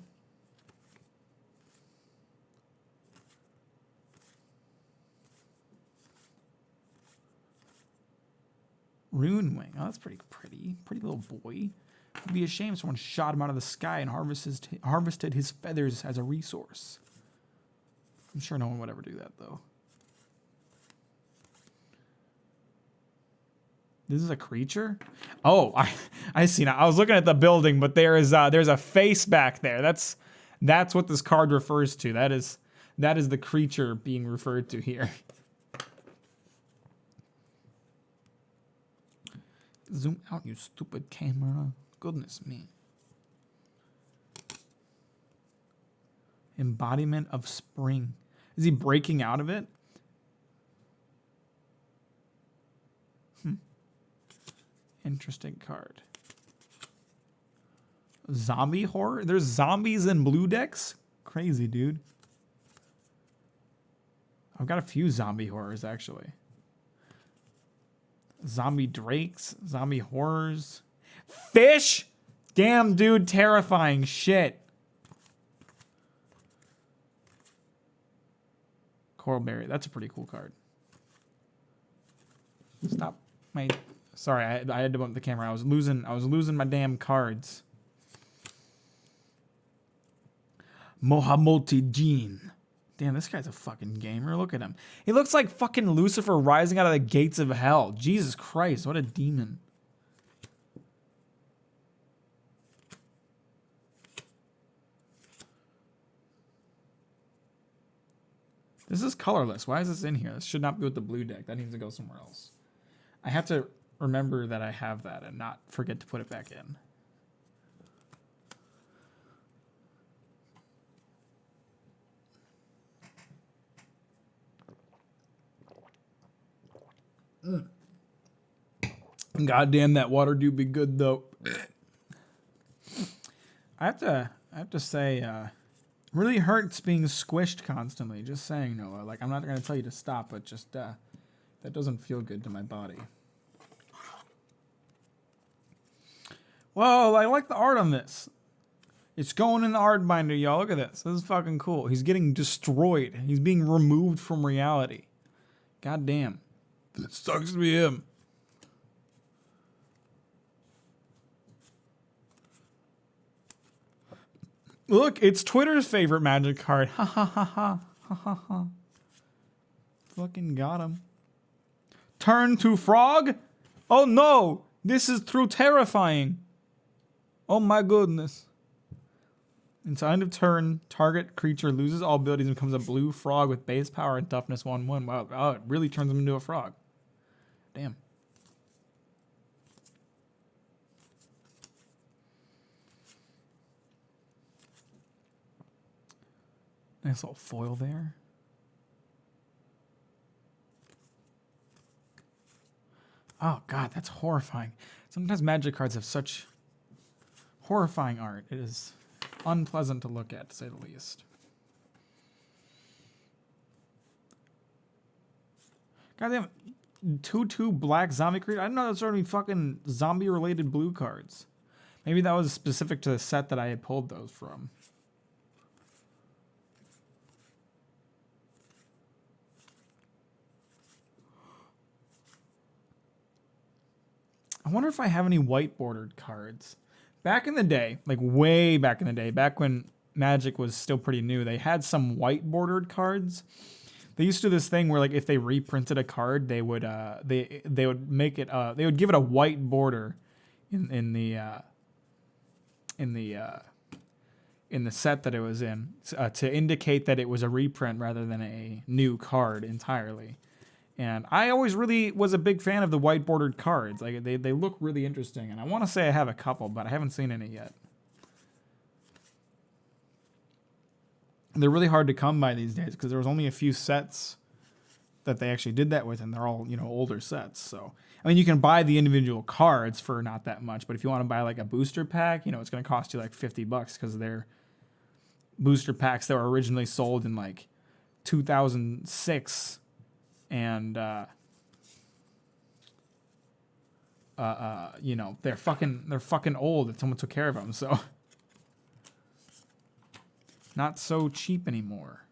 Rune Wing. Oh, that's pretty. Pretty little boy. It'd be a shame if someone shot him out of the sky and harvested his feathers as a resource. I'm sure no one would ever do that, though. This is a creature? Oh, I see now. I was looking at the building, but there's a face back there. That's what this card refers to. That is the creature being referred to here. Zoom out, you stupid camera. Goodness me. Embodiment of spring. Is he breaking out of it? Interesting card. Zombie horror? There's zombies in blue decks? Crazy, dude. I've got a few zombie horrors, actually. Zombie drakes, zombie horrors. Fish? Damn, dude, terrifying shit. Coralberry, that's a pretty cool card. Stop my... Sorry, I had to bump the camera. I was losing my damn cards. Mohamoti Jean. Damn, this guy's a fucking gamer. Look at him. He looks like fucking Lucifer rising out of the gates of hell. Jesus Christ, what a demon. This is colorless. Why is this in here? This should not be with the blue deck. That needs to go somewhere else. I have to remember that I have that and not forget to put it back in. Goddamn, that water do be good though. I have to say, really hurts being squished constantly. Just saying, Noah. Like, I'm not gonna tell you to stop, but just that doesn't feel good to my body. Whoa, I like the art on this. It's going in the art binder, y'all. Look at this. This is fucking cool. He's getting destroyed. He's being removed from reality. God damn. It sucks to be him. Look, it's Twitter's favorite magic card. Ha ha ha ha. Ha ha ha. Fucking got him. Turn to frog? Oh no! This is too terrifying. Oh my goodness. Until end of turn, target creature loses all abilities and becomes a blue frog with base power and toughness 1/1. Wow, it really turns him into a frog. Damn. Nice little foil there. Oh god, that's horrifying. Sometimes magic cards have such horrifying art. It is unpleasant to look at, to say the least. Goddamn, 2/2 black zombie creature. I didn't know that's already fucking zombie-related blue cards. Maybe that was specific to the set that I had pulled those from. I wonder if I have any white bordered cards. Back in the day, like way back in the day, back when Magic was still pretty new, they had some white bordered cards. They used to do this thing where, like, if they reprinted a card, they would make it they would give it a white border in the set that it was in to indicate that it was a reprint rather than a new card entirely. And I always really was a big fan of the white bordered cards. Like they look really interesting, and I want to say I have a couple, but I haven't seen any yet. They're really hard to come by these days because there was only a few sets that they actually did that with, and they're all, older sets. So, I mean, you can buy the individual cards for not that much, but if you want to buy like a booster pack, it's going to cost you like $50 because they're booster packs that were originally sold in like 2006. And they're fucking old if someone took care of them, so not so cheap anymore.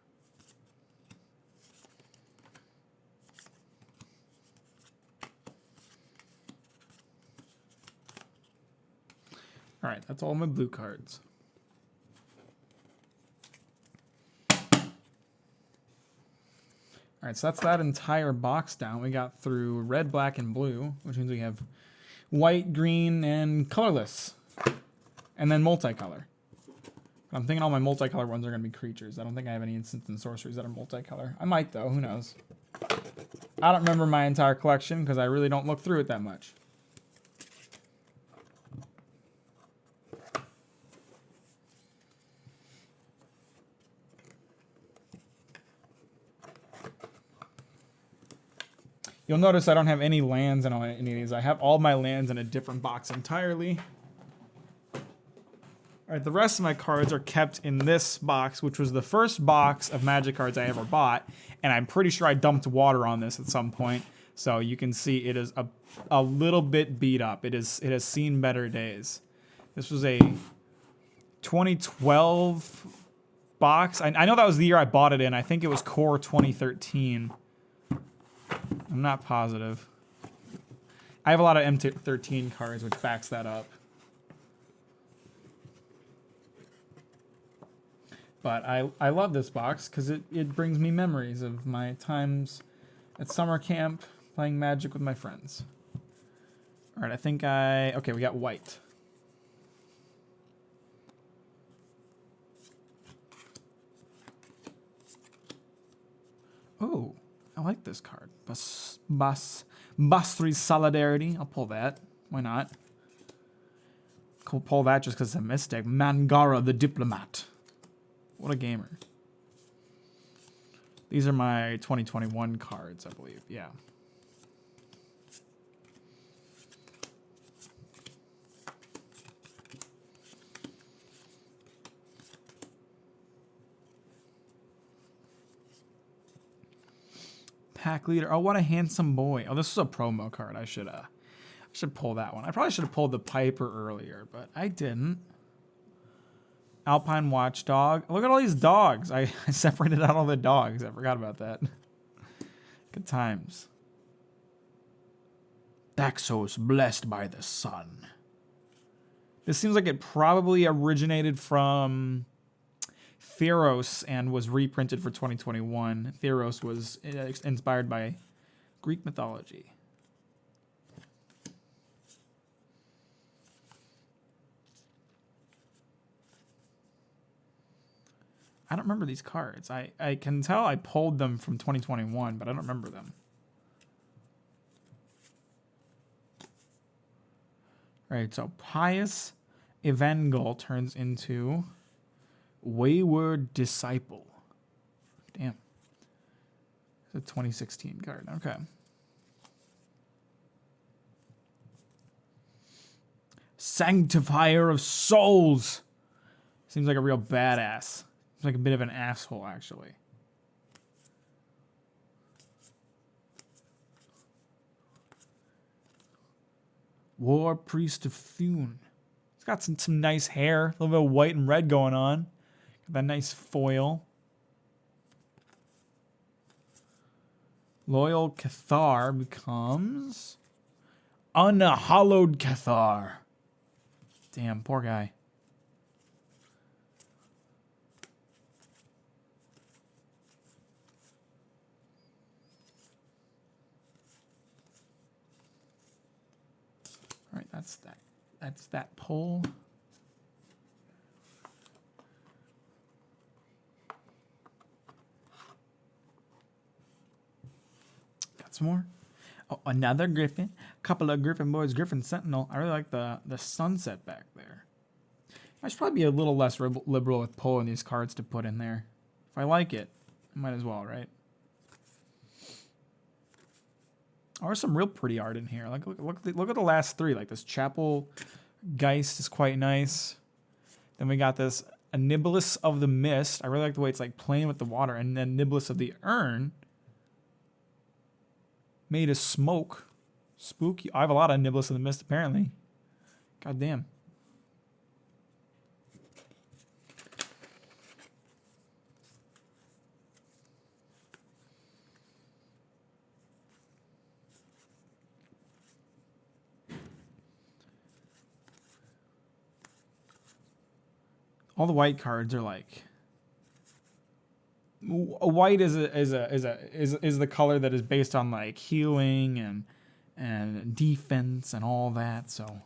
All right, that's all my blue cards. All right, so that's that entire box down. We got through red, black, and blue, which means we have white, green, and colorless, and then multicolor. I'm thinking all my multicolor ones are going to be creatures. I don't think I have any instants and sorceries that are multicolor. I might, though. Who knows? I don't remember my entire collection because I really don't look through it that much. You'll notice I don't have any lands in any of these. I have all my lands in a different box entirely. All right, the rest of my cards are kept in this box, which was the first box of Magic cards I ever bought, and I'm pretty sure I dumped water on this at some point. So you can see it is a little bit beat up. It has seen better days. This was a 2012 box. I know that was the year I bought it in. I think it was Core 2013. I'm not positive. I have a lot of M13 cards, which backs that up. But I love this box because it brings me memories of my times at summer camp playing Magic with my friends. All right, okay, we got white. Oh, I like this card. Basri's Solidarity. I'll pull that. Why not? I'll pull that just because it's a Mystic. Mangara the Diplomat. What a gamer. These are my 2021 cards, I believe. Yeah. Pack leader. Oh, what a handsome boy. Oh, this is a promo card. I should pull that one. I probably should have pulled the Piper earlier, but I didn't. Alpine Watchdog. Look at all these dogs. I separated out all the dogs. I forgot about that. Good times. Daxos blessed by the sun. This seems like it probably originated from Theros and was reprinted for 2021. Theros was inspired by Greek mythology. I don't remember these cards. I can tell I pulled them from 2021, but I don't remember them. All right, so Pious Evangel turns into Wayward Disciple. Damn. It's a 2016 card. Okay. Sanctifier of Souls. Seems like a real badass. Seems like a bit of an asshole, actually. War Priest of Thune. It's got some nice hair. A little bit of white and red going on. Got that nice foil. Loyal Cathar becomes Unhallowed Cathar. Damn, poor guy. All right, that's that. That's that pull. Got some more. Oh, another Griffin. A couple of Griffin boys. Griffin Sentinel. I really like the sunset back there. I should probably be a little less liberal with pulling these cards to put in there. If I like it, I might as well, right? Oh, there's some real pretty art in here. Like look at the last three. Like this Chapel Geist is quite nice. Then we got this Nibelus of the Mist. I really like the way it's like playing with the water. And then Nibelus of the Urn. Made of smoke. Spooky. I have a lot of Nibelus of the Mist apparently. God damn. All the white cards are like white is the color that is based on like healing and defense and all that. So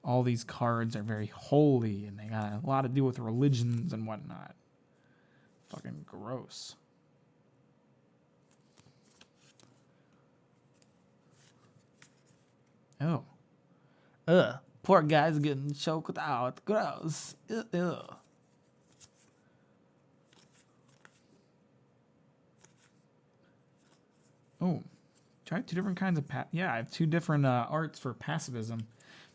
all these cards are very holy and they got a lot to do with religions and whatnot. Fucking gross. Oh. Poor guy's getting choked out. Gross. Ugh. Oh, try two different kinds of yeah, I have two different arts for pacifism.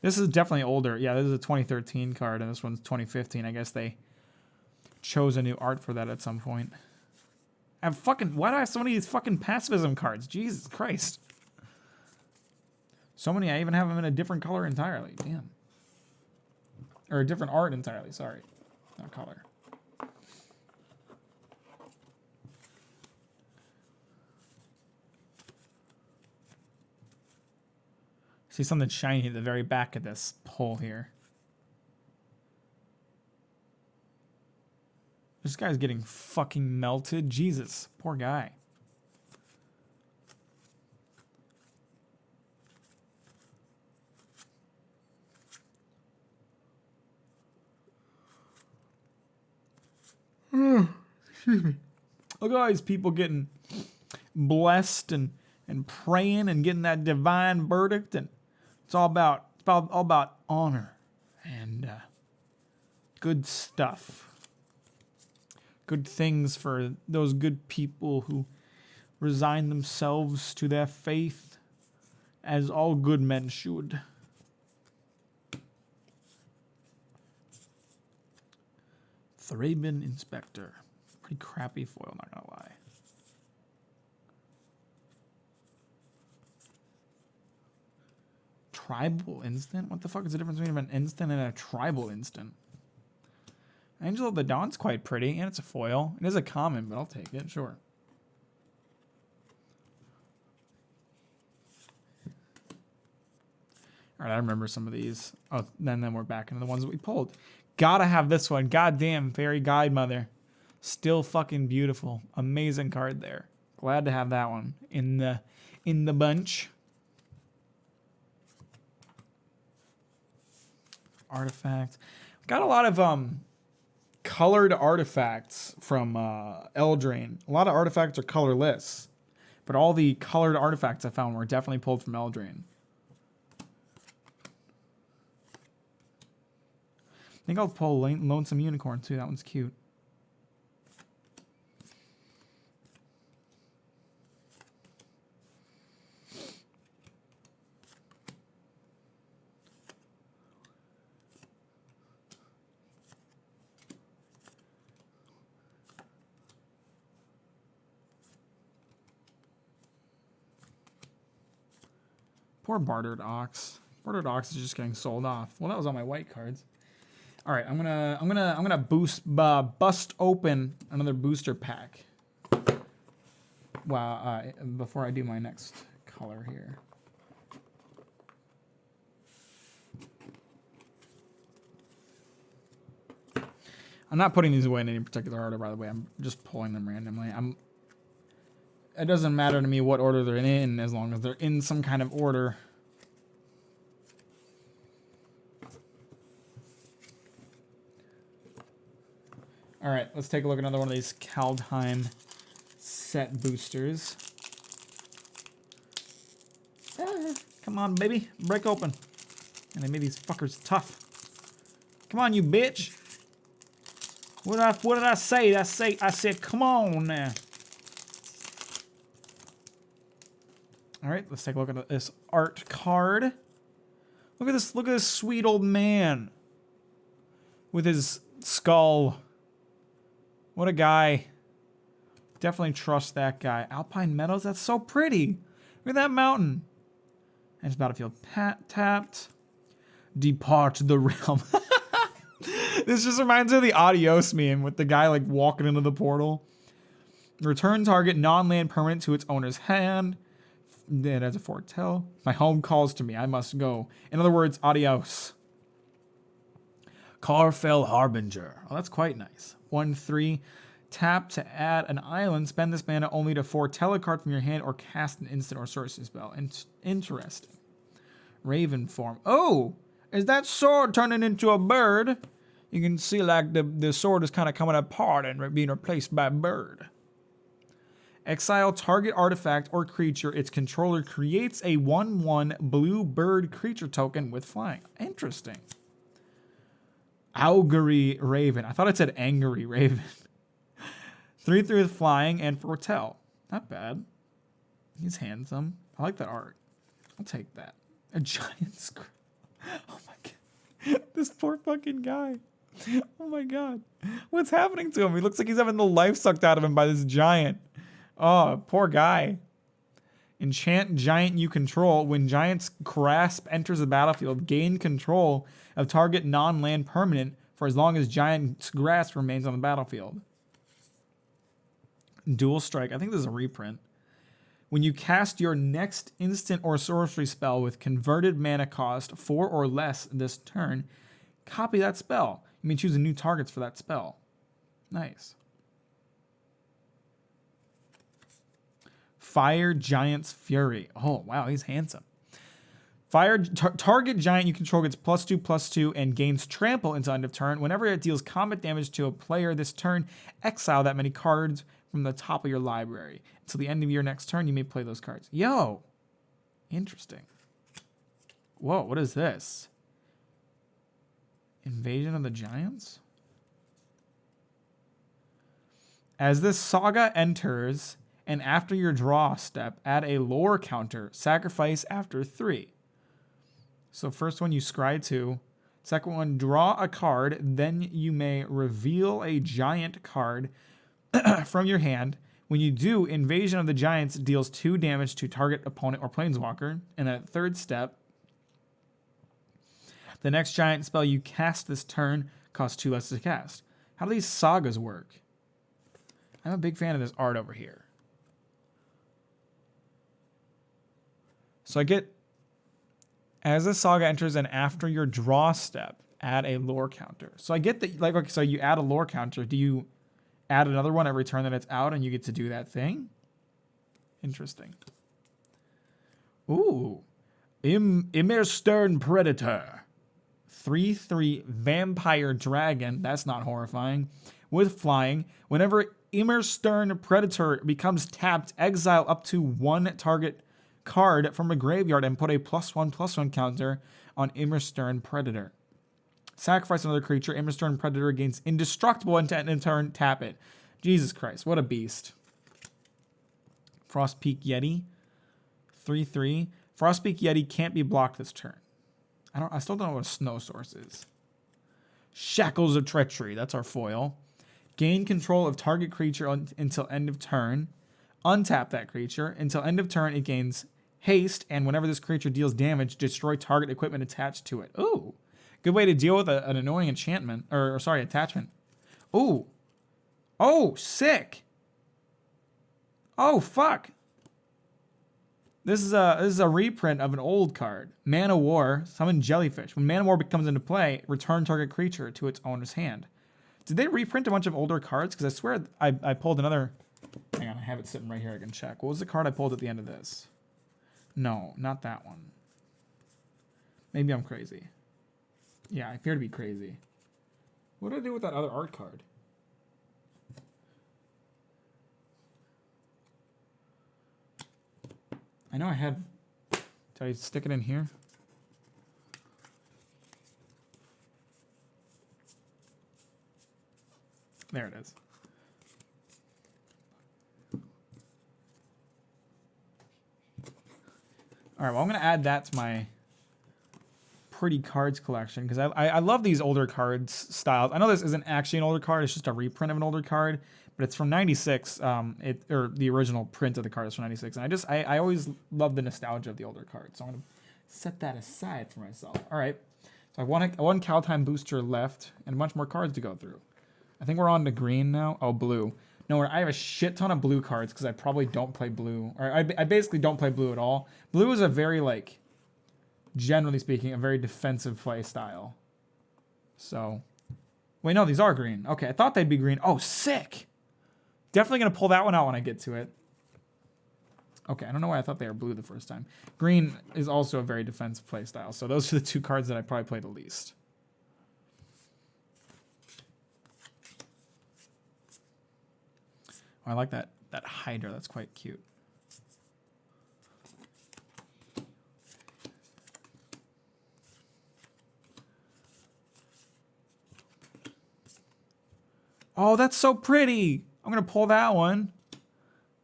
This is definitely older. Yeah, this is a 2013 card, and this one's 2015. I guess they chose a new art for that at some point. Why do I have so many of these fucking pacifism cards? Jesus Christ. So many, I even have them in a different color entirely. Damn. Or a different art entirely, sorry. Not color. See something shiny at the very back of this pull here. This guy's getting fucking melted. Jesus, poor guy. Excuse me. Look at all these people getting blessed and praying and getting that divine verdict, and it's all about honor and good stuff. Good things for those good people who resign themselves to their faith, as all good men should. Thraben Inspector. Pretty crappy foil, not gonna lie. tribal instant? What the fuck is the difference between an instant and a tribal instant? Angel of the Dawn's quite pretty, and it's a foil. It is a common, but I'll take it, sure. All right, I remember some of these. Oh, then we're back into the ones that we pulled. Gotta have this one. Goddamn, Fairy Guide Mother. Still fucking beautiful. Amazing card there. Glad to have that one in the bunch. Artifact. Got a lot of colored artifacts from Eldraine. A lot of artifacts are colorless, but all the colored artifacts I found were definitely pulled from Eldraine. I think I'll pull Lonesome Unicorn too. That one's cute. Poor Bartered Ox. Bartered Ox is just getting sold off. Well, that was all my white cards. All right, I'm gonna bust open another booster pack. Wow, before I do my next color here. I'm not putting these away in any particular order, by the way. I'm just pulling them randomly. It doesn't matter to me what order they're in, as long as they're in some kind of order. All right, let's take a look at another one of these Kaldheim set boosters. Come on, baby. Break open. And they made these fuckers tough. Come on, you bitch. What did I say? I said, come on now. All right, let's take a look at this art card. Look at this sweet old man with his skull. What a guy. Definitely trust that guy. Alpine Meadows, that's so pretty. Look at that mountain. And his battlefield tapped. Depart the realm. This just reminds me of the Adios meme with the guy like walking into the portal. Return target non-land permanent to its owner's hand. It has a foretell. My home calls to me. I must go. In other words, adios. Carfell Harbinger. Oh, that's quite nice. 1/3. Tap to add an island. Spend this mana only to foretell a card from your hand or cast an instant or sorcery spell. Interesting. Raven form. Oh, is that sword turning into a bird? You can see like the sword is kind of coming apart and being replaced by a bird. Exile target artifact or creature its controller creates a 1/1 blue bird creature token with flying. Interesting. Augury Raven. I thought it said Angry Raven. 3/3 with flying and foretell. Not bad. He's handsome. I like that art. I'll take that. A giant scroll. Oh my god. This poor fucking guy. Oh my god. What's happening to him? He looks like he's having the life sucked out of him by this giant. Oh, poor guy. Enchant giant you control. When Giant's Grasp enters the battlefield, gain control of target non-land permanent for as long as Giant's Grasp remains on the battlefield. Dual Strike. I think this is a reprint. When you cast your next instant or sorcery spell with converted mana cost 4 or less this turn, copy that spell. You may choose new targets for that spell. Nice. Fire Giant's Fury. Oh, wow, he's handsome. Target giant you control gets +2/+2 and gains trample until end of turn. Whenever it deals combat damage to a player this turn, exile that many cards from the top of your library. Until the end of your next turn, you may play those cards. Yo! Interesting. Whoa, what is this? Invasion of the Giants? As this saga enters, and after your draw step, add a lore counter. Sacrifice after 3. So first one you scry 2. Second one, draw a card. Then you may reveal a giant card from your hand. When you do, Invasion of the Giants deals 2 damage to target opponent or planeswalker. And that third step, The next giant spell you cast this turn costs 2 less to cast. How do these sagas work? I'm a big fan of this art over here. So I get, as a saga enters and after your draw step, add a lore counter. So I get that, like, okay, so you add a lore counter. Do you add another one every turn that it's out and you get to do that thing? Interesting. Ooh. Immerstern Predator. 3/3 Vampire Dragon. That's not horrifying. With flying. Whenever Immerstern Predator becomes tapped, exile up to 1 target card from a graveyard and put a +1/+1 counter on Immerstern Predator. Sacrifice another creature. Immerstern Predator gains indestructible and in turn tap it. Jesus Christ, what a beast. Frostpeak Yeti. 3/3. Frostpeak Yeti can't be blocked this turn. I still don't know what a snow source is. Shackles of Treachery. That's our foil. Gain control of target creature until end of turn. Untap that creature. Until end of turn, it gains haste, and whenever this creature deals damage, destroy target equipment attached to it. Ooh. Good way to deal with an annoying enchantment. Or sorry, attachment. Ooh. Oh, sick. Oh, fuck. This is a reprint of an old card. Mana War, summon Jellyfish. When Mana War comes into play, return target creature to its owner's hand. Did they reprint a bunch of older cards? Because I swear I pulled another... Hang on, I have it sitting right here. I can check. What was the card I pulled at the end of this? No, not that one. Maybe I'm crazy. Yeah, I appear to be crazy. What did I do with that other art card? I know I had... Did I stick it in here? There it is. All right, well, I'm going to add that to my pretty cards collection because I love these older cards styles. I know this isn't actually an older card. It's just a reprint of an older card, but it's from 96. Or the original print of the card is from 96. And I always love the nostalgia of the older cards. So I'm going to set that aside for myself. All right. So I have one Kaldheim booster left and a bunch more cards to go through. I think we're on to green now. Oh, blue. No, I have a shit ton of blue cards because I probably don't play blue. Or I basically don't play blue at all. Blue is a very, like, generally speaking, a very defensive play style. So, wait, no, these are green. Okay, I thought they'd be green. Oh, sick. Definitely going to pull that one out when I get to it. Okay, I don't know why I thought they were blue the first time. Green is also a very defensive play style. So those are the two cards that I probably play the least. Oh, I like that Hydra. That's quite cute. Oh, that's so pretty. I'm going to pull that one.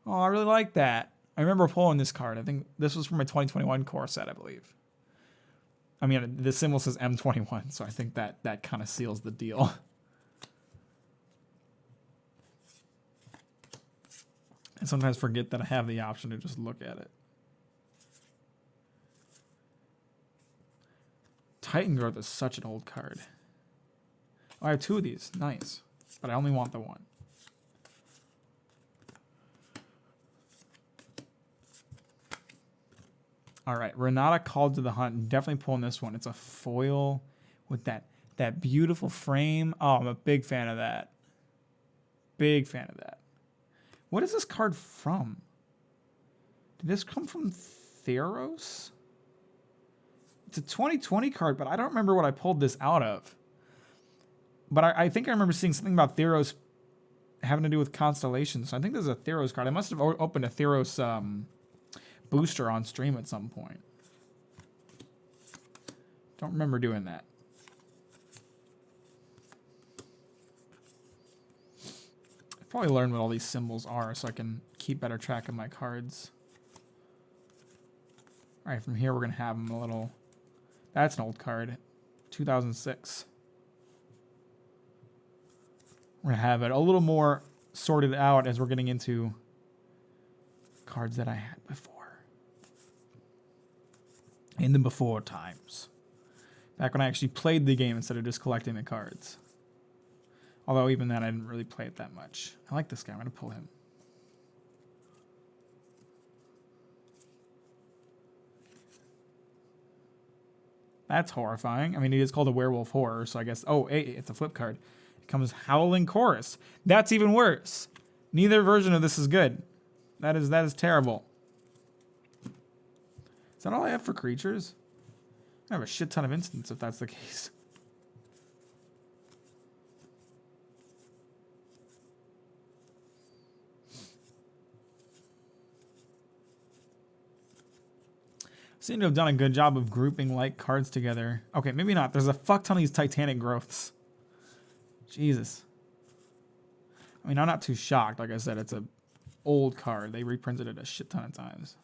Oh, I really like that. I remember pulling this card. I think this was from a 2021 core set, I believe. I mean, the symbol says M21, so I think that kind of seals the deal. I sometimes forget that I have the option to just look at it. Titan Growth is such an old card. Oh, I have two of these. Nice. But I only want the one. All right, Renata Called to the Hunt. Definitely pulling this one. It's a foil with that beautiful frame. Oh, I'm a big fan of that. Big fan of that. What is this card from? Did this come from Theros? It's a 2020 card, but I don't remember what I pulled this out of. But I think I remember seeing something about Theros having to do with constellations. So I think this is a Theros card. I must have opened a Theros booster on stream at some point. Don't remember doing that. I'll probably learn what all these symbols are so I can keep better track of my cards. All right, from here we're going to have them a little... That's an old card. 2006. We're going to have it a little more sorted out as we're getting into cards that I had before. In the before times. Back when I actually played the game instead of just collecting the cards. Although even then, I didn't really play it that much. I like this guy. I'm going to pull him. That's horrifying. I mean, it is called a werewolf horror, so I guess... Oh, hey, it's a flip card. It comes Howling Chorus. That's even worse. Neither version of this is good. That is terrible. Is that all I have for creatures? I have a shit ton of instants if that's the case. Seem to have done a good job of grouping like cards together. Okay, maybe not. There's a fuck ton of these Titanic growths. Jesus. I mean, I'm not too shocked. Like I said, it's a old card. They reprinted it a shit ton of times.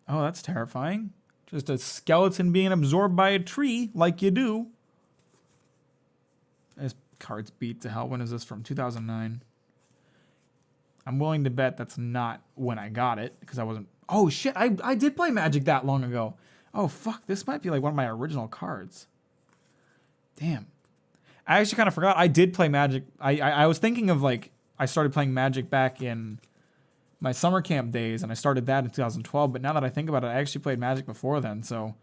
Oh, that's terrifying. Just a skeleton being absorbed by a tree, like you do. This card's beat to hell. When is this from? 2009. I'm willing to bet that's not when I got it, because I wasn't... Oh, shit, I did play Magic that long ago. Oh, fuck, this might be like one of my original cards. Damn. I actually kind of forgot I did play Magic. I was thinking of, like, I started playing Magic back in my summer camp days, and I started that in 2012, but now that I think about it, I actually played Magic before then, so...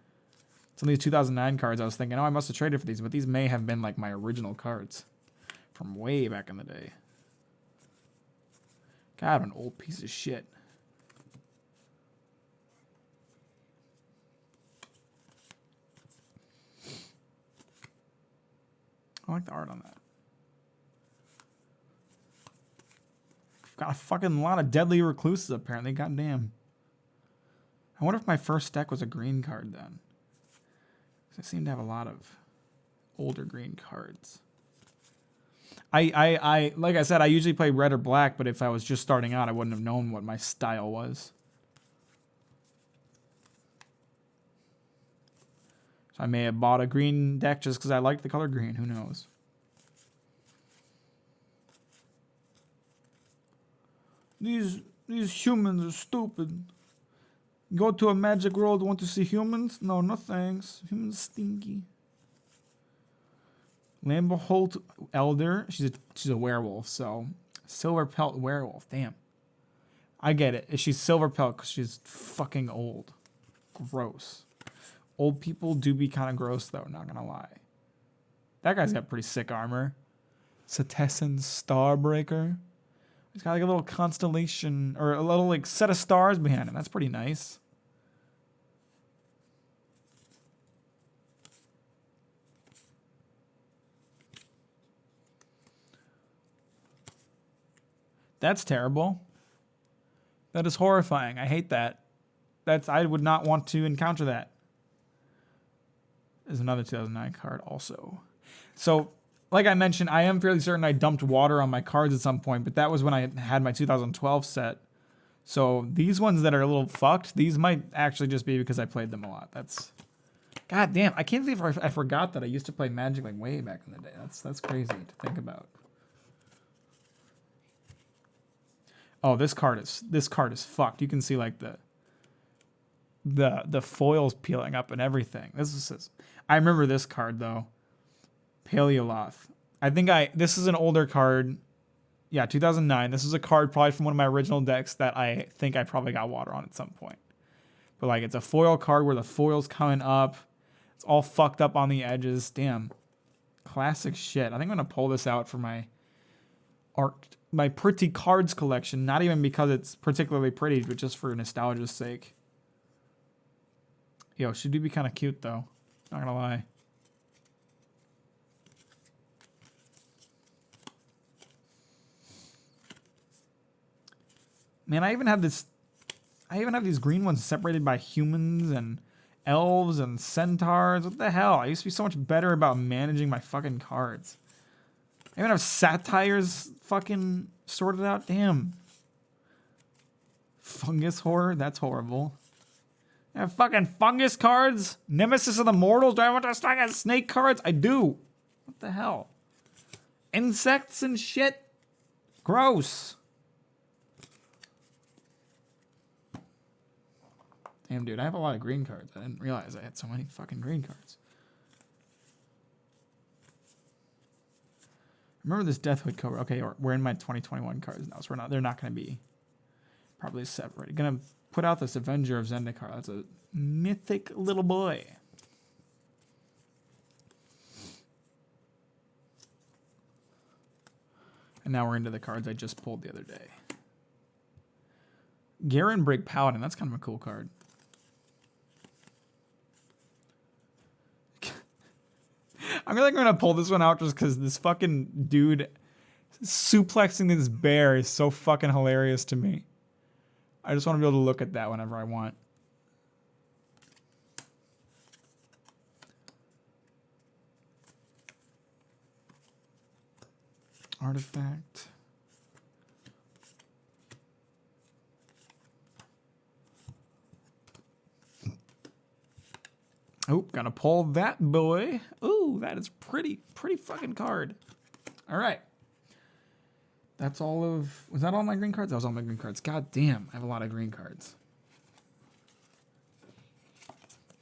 Some of these 2009 cards, I was thinking, oh, I must have traded for these, but these may have been, like, my original cards from way back in the day. God, I'm an old piece of shit. I like the art on that. Got a fucking lot of Deadly Recluses, apparently. Goddamn. I wonder if my first deck was a green card then. I seem to have a lot of older green cards. I like I said, I usually play red or black, but if I was just starting out, I wouldn't have known what my style was. So I may have bought a green deck just because I liked the color green. Who knows? These humans are stupid. Go to a magic world, want to see humans? No, no thanks. Humans stinky. Lamberholt Elder. She's a werewolf, so silver pelt werewolf. Damn. I get it. She's silver pelt because she's fucking old. Gross. Old people do be kind of gross though, not gonna lie. That guy's got pretty sick armor. Setessan Starbreaker. He's got like a little constellation or a little like set of stars behind him. That's pretty nice. That's terrible. That is horrifying. I hate that. I would not want to encounter that. There's another 2009 card also. So, like I mentioned, I am fairly certain I dumped water on my cards at some point, but that was when I had my 2012 set. So these ones that are a little fucked, these might actually just be because I played them a lot. That's... God damn, I can't believe I forgot that I used to play Magic like way back in the day. That's crazy to think about. Oh, this card is fucked. You can see like the foils peeling up and everything. I remember this card though. Paleoloth. This is an older card. Yeah, 2009. This is a card probably from one of my original decks that I think I probably got water on at some point. But like it's a foil card where the foil's coming up. It's all fucked up on the edges. Damn. Classic shit. I think I'm gonna pull this out for my art, my pretty cards collection. Not even because it's particularly pretty, but just for nostalgia's sake. Yo, she do be kind of cute though. Not gonna lie. Man, I even have these green ones separated by humans and elves and centaurs. What the hell? I used to be so much better about managing my fucking cards. I even have satires fucking sorted out. Damn. Fungus horror? That's horrible. I have fucking fungus cards? Nemesis of the Mortals? Do I want to fucking snake cards? I do. What the hell? Insects and shit? Gross. Damn, dude, I have a lot of green cards. I didn't realize I had so many fucking green cards. Remember this Deathwood cover? Okay, we're in my 2021 cards now, so they're not going to be probably separated. Gonna put out this Avenger of Zendikar. That's a mythic little boy. And now we're into the cards I just pulled the other day. Garenbrig Paladin. That's kind of a cool card. I'm gonna pull this one out just because this fucking dude suplexing this bear is so fucking hilarious to me. I just want to be able to look at that whenever I want. Artifact. Oh, gonna pull that boy. Ooh, that is pretty fucking card. All right. That's all of... Was that all my green cards? That was all my green cards. God damn, I have a lot of green cards.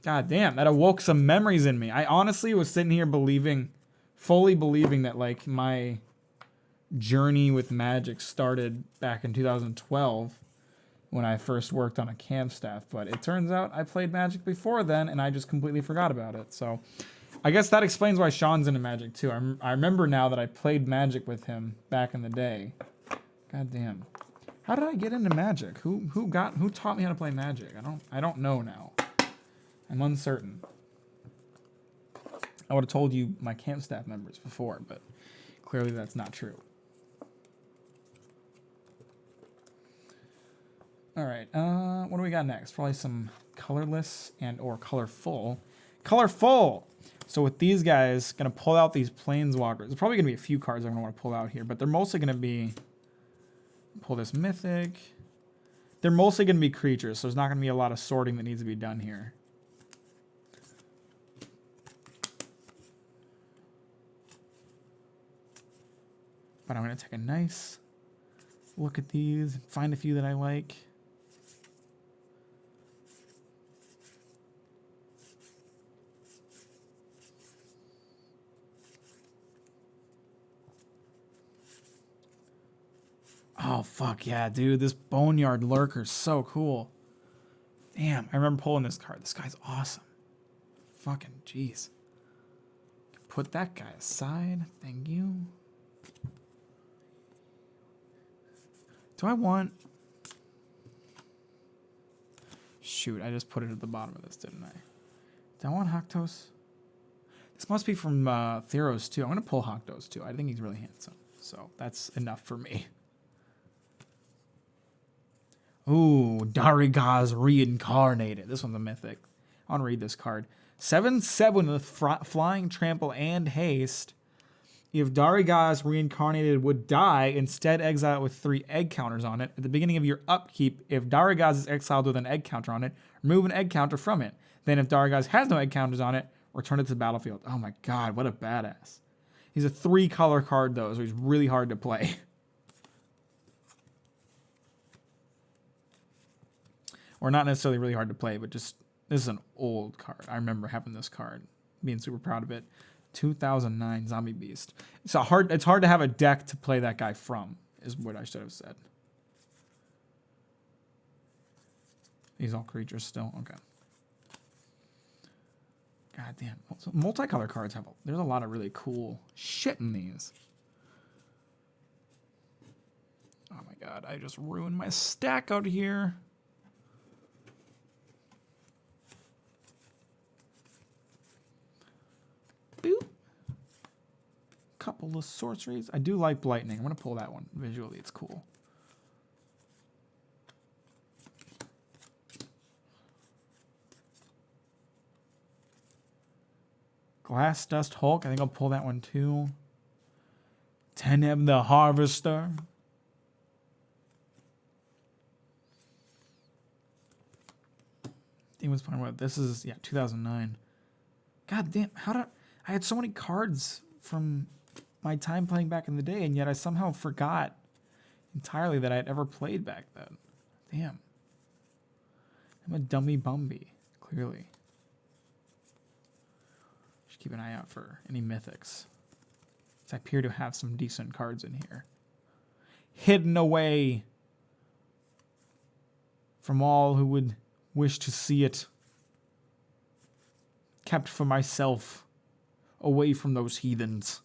God damn, that awoke some memories in me. I honestly was sitting here fully believing that, like, my journey with Magic started back in 2012 when I first worked on a camp staff. But it turns out I played Magic before then, and I just completely forgot about it. So I guess that explains why Sean's into Magic too. I remember now that I played Magic with him back in the day. God damn. How did I get into Magic? Who taught me how to play Magic? I don't know now. I'm uncertain. I would have told you my camp staff members before, but clearly that's not true. All right, what do we got next? Probably some colorless and or colorful. Colorful! So with these guys, gonna pull out these Planeswalkers. There's probably gonna be a few cards I'm gonna want to pull out here, but they're mostly gonna be... Pull this Mythic. They're mostly gonna be creatures, so there's not gonna be a lot of sorting that needs to be done here. But I'm gonna take a nice look at these, find a few that I like. Oh, fuck yeah, dude. This Boneyard Lurker's so cool. Damn, I remember pulling this card. This guy's awesome. Fucking jeez. Put that guy aside. Thank you. Do I want... Shoot, I just put it at the bottom of this, didn't I? Do I want Haktos? This must be from Theros, too. I'm going to pull Haktos, too. I think he's really handsome. So that's enough for me. Ooh, Darigaz Reincarnated. This one's a mythic. I want to read this card. 7/7 with flying, trample, and haste. If Darigaz Reincarnated would die, instead exile it with 3 egg counters on it. At the beginning of your upkeep, if Darigaz is exiled with an egg counter on it, remove an egg counter from it. Then if Darigaz has no egg counters on it, return it to the battlefield. Oh my god, what a badass. He's a 3-color card though, so he's really hard to play. Or not necessarily really hard to play, but just, this is an old card. I remember having this card, being super proud of it. 2009 Zombie Beast. It's hard to have a deck to play that guy from, is what I should have said. These all creatures still? Okay. God damn. Multicolor cards there's a lot of really cool shit in these. Oh my god, I just ruined my stack out here. Boop. Couple of sorceries. I do like Blightning. I'm going to pull that one. Visually, it's cool. Glass Dust Hulk. I think I'll pull that one too. Teneb the Harvester. Demon's Point Web. This is, yeah, 2009. God damn. I had so many cards from my time playing back in the day, and yet I somehow forgot entirely that I'd ever played back then. Damn. I'm a dummy Bumby, clearly. Should keep an eye out for any mythics. I appear to have some decent cards in here. Hidden away from all who would wish to see it. Kept for myself, away from those heathens.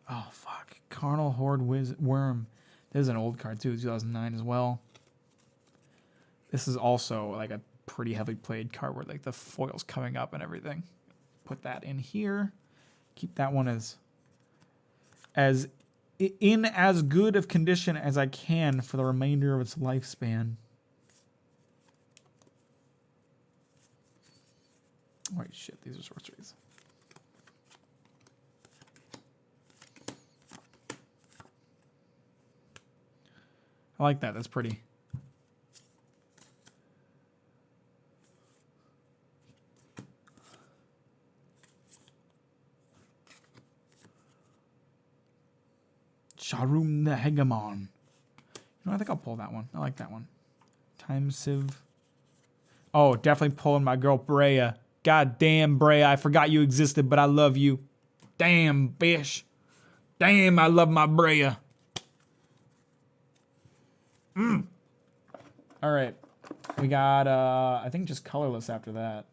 Oh, fuck. Carnal Horde Worm. This is an old card, too. 2009 as well. This is also like a pretty heavily played card where like the foil's coming up and everything. Put that in here. Keep that one as in as good of condition as I can for the remainder of its lifespan. Wait, shit, these are sorceries. I like that. That's pretty. Sharum the Hegemon. You know, I think I'll pull that one. I like that one. Time Sieve. Oh, definitely pulling my girl Brea. God damn, Brea. I forgot you existed, but I love you. Damn, bish. Damn, I love my Brea. All right. We got, I think just colorless after that.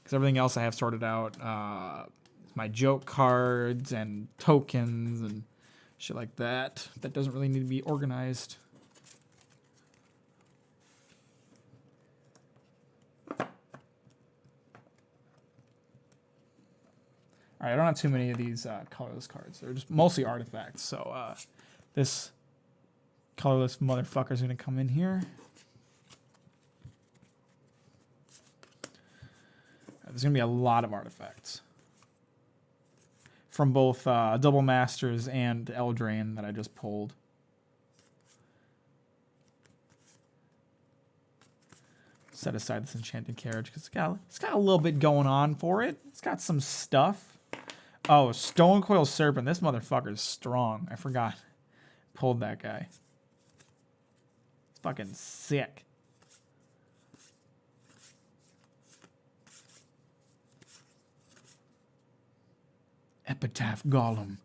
Because everything else I have sorted out. My joke cards and tokens and shit like that. That doesn't really need to be organized. All right, I don't have too many of these colorless cards. They're just mostly artifacts. So this colorless motherfucker is going to come in here. There's going to be a lot of artifacts. From both Double Masters and Eldraine that I just pulled. Set aside this Enchanted Carriage because it's got a little bit going on for it. It's got some stuff. Oh, Stonecoil Serpent. This motherfucker's strong. I forgot. Pulled that guy. It's fucking sick. Epitaph Golem.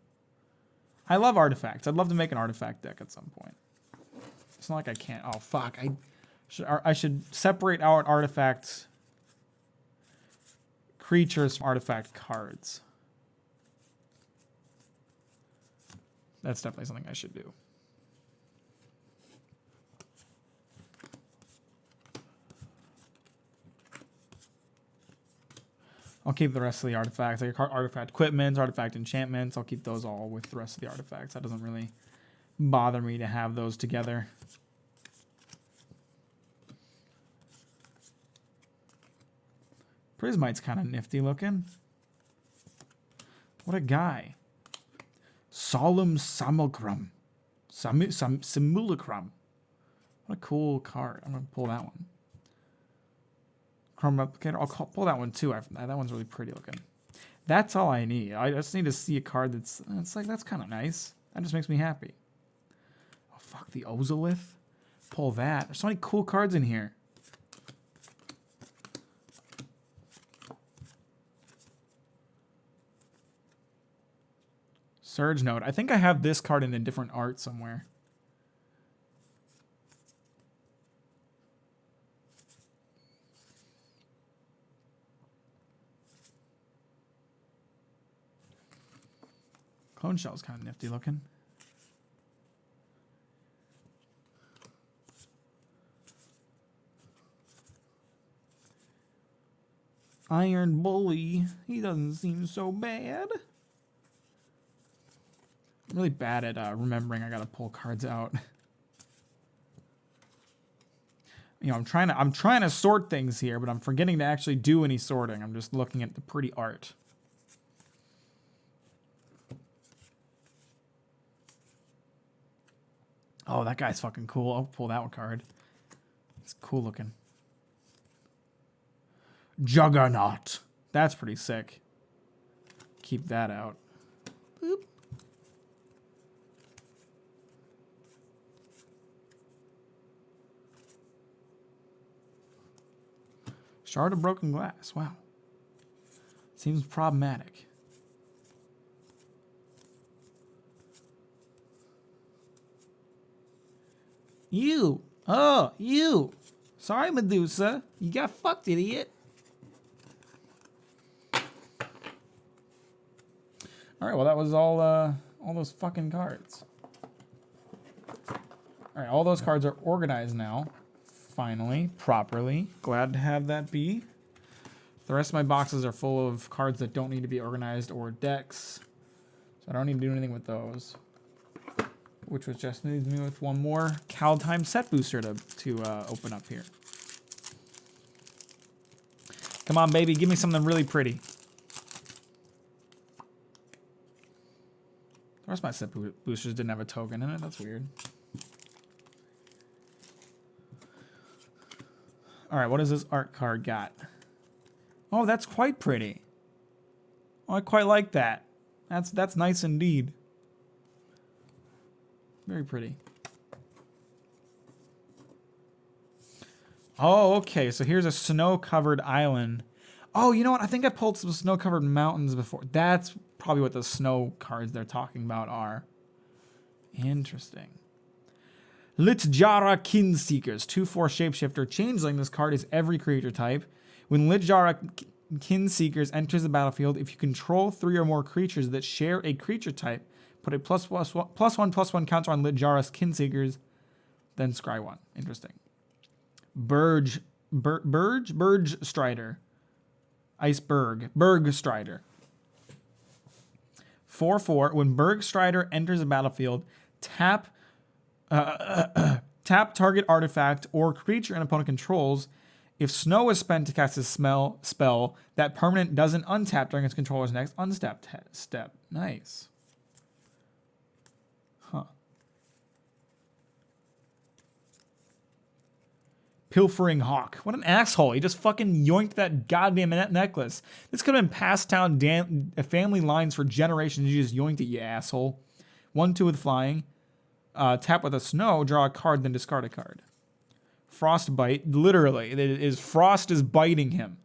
I love artifacts. I'd love to make an artifact deck at some point. It's not like I can't. Oh, fuck. I should separate out artifacts, creatures from artifact cards. That's definitely something I should do. I'll keep the rest of the artifacts, like artifact equipment, artifact enchantments. I'll keep those all with the rest of the artifacts. That doesn't really bother me to have those together. Prismite's kind of nifty looking. What a guy. Solemn Simulacrum. Simulacrum. What a cool card. I'm going to pull that one. Chrome Replicator. I'll pull that one too. That one's really pretty looking. That's all I need. I just need to see a card that's kind of nice. That just makes me happy. Oh, fuck, the Ozolith. Pull that. There's so many cool cards in here. Surge Note. I think I have this card in a different art somewhere. Clone Shell's kind of nifty looking. Iron Bully. He doesn't seem so bad. I'm really bad at remembering I gotta pull cards out. You know, I'm trying to sort things here, but I'm forgetting to actually do any sorting. I'm just looking at the pretty art. Oh, that guy's fucking cool. I'll pull that one card. It's cool looking. Juggernaut. That's pretty sick. keep that out. Boop. Shard of broken glass. Wow. Seems problematic. You. Oh, you. Sorry, Medusa. You got fucked, idiot. All right, well, that was all those fucking cards. All right, all those cards are organized now. Finally, properly. Glad to have that be. The rest of my boxes are full of cards that don't need to be organized or decks. So I don't need to do anything with those. Which was just leaves me with one more Kaldheim set booster to open up here. Come on, baby, give me something really pretty. The rest of my set boosters didn't have a token in it. That's weird. All right, what does this art card got? Oh, that's quite pretty. Oh, I quite like that. That's nice indeed. Very pretty. Oh, okay. So here's a snow-covered island. Oh, you know what? I think I pulled some snow-covered mountains before. That's probably what the snow cards they're talking about are. Interesting. Littjara Kinseekers, 2/4 shapeshifter. Changeling. This card is every creature type. When Littjara Kinseekers enters the battlefield, if you control 3 or more creatures that share a creature type, put a +1/+1 counter on Littjara's Kinseekers, then scry 1. Interesting. Burge Strider. Berg Strider. 4/4. When Berg Strider enters the battlefield, tap target artifact or creature an opponent controls. If snow is spent to cast a spell, that permanent doesn't untap during its controller's next unstep step. Nice. Huh. Pilfering Hawk. What an asshole. He just fucking yoinked that goddamn necklace. This could have been passed down family lines for generations. You just yoinked it, you asshole. 1/2 with flying. Tap with a snow, draw a card, then discard a card. Frostbite. Literally, Frost is biting him.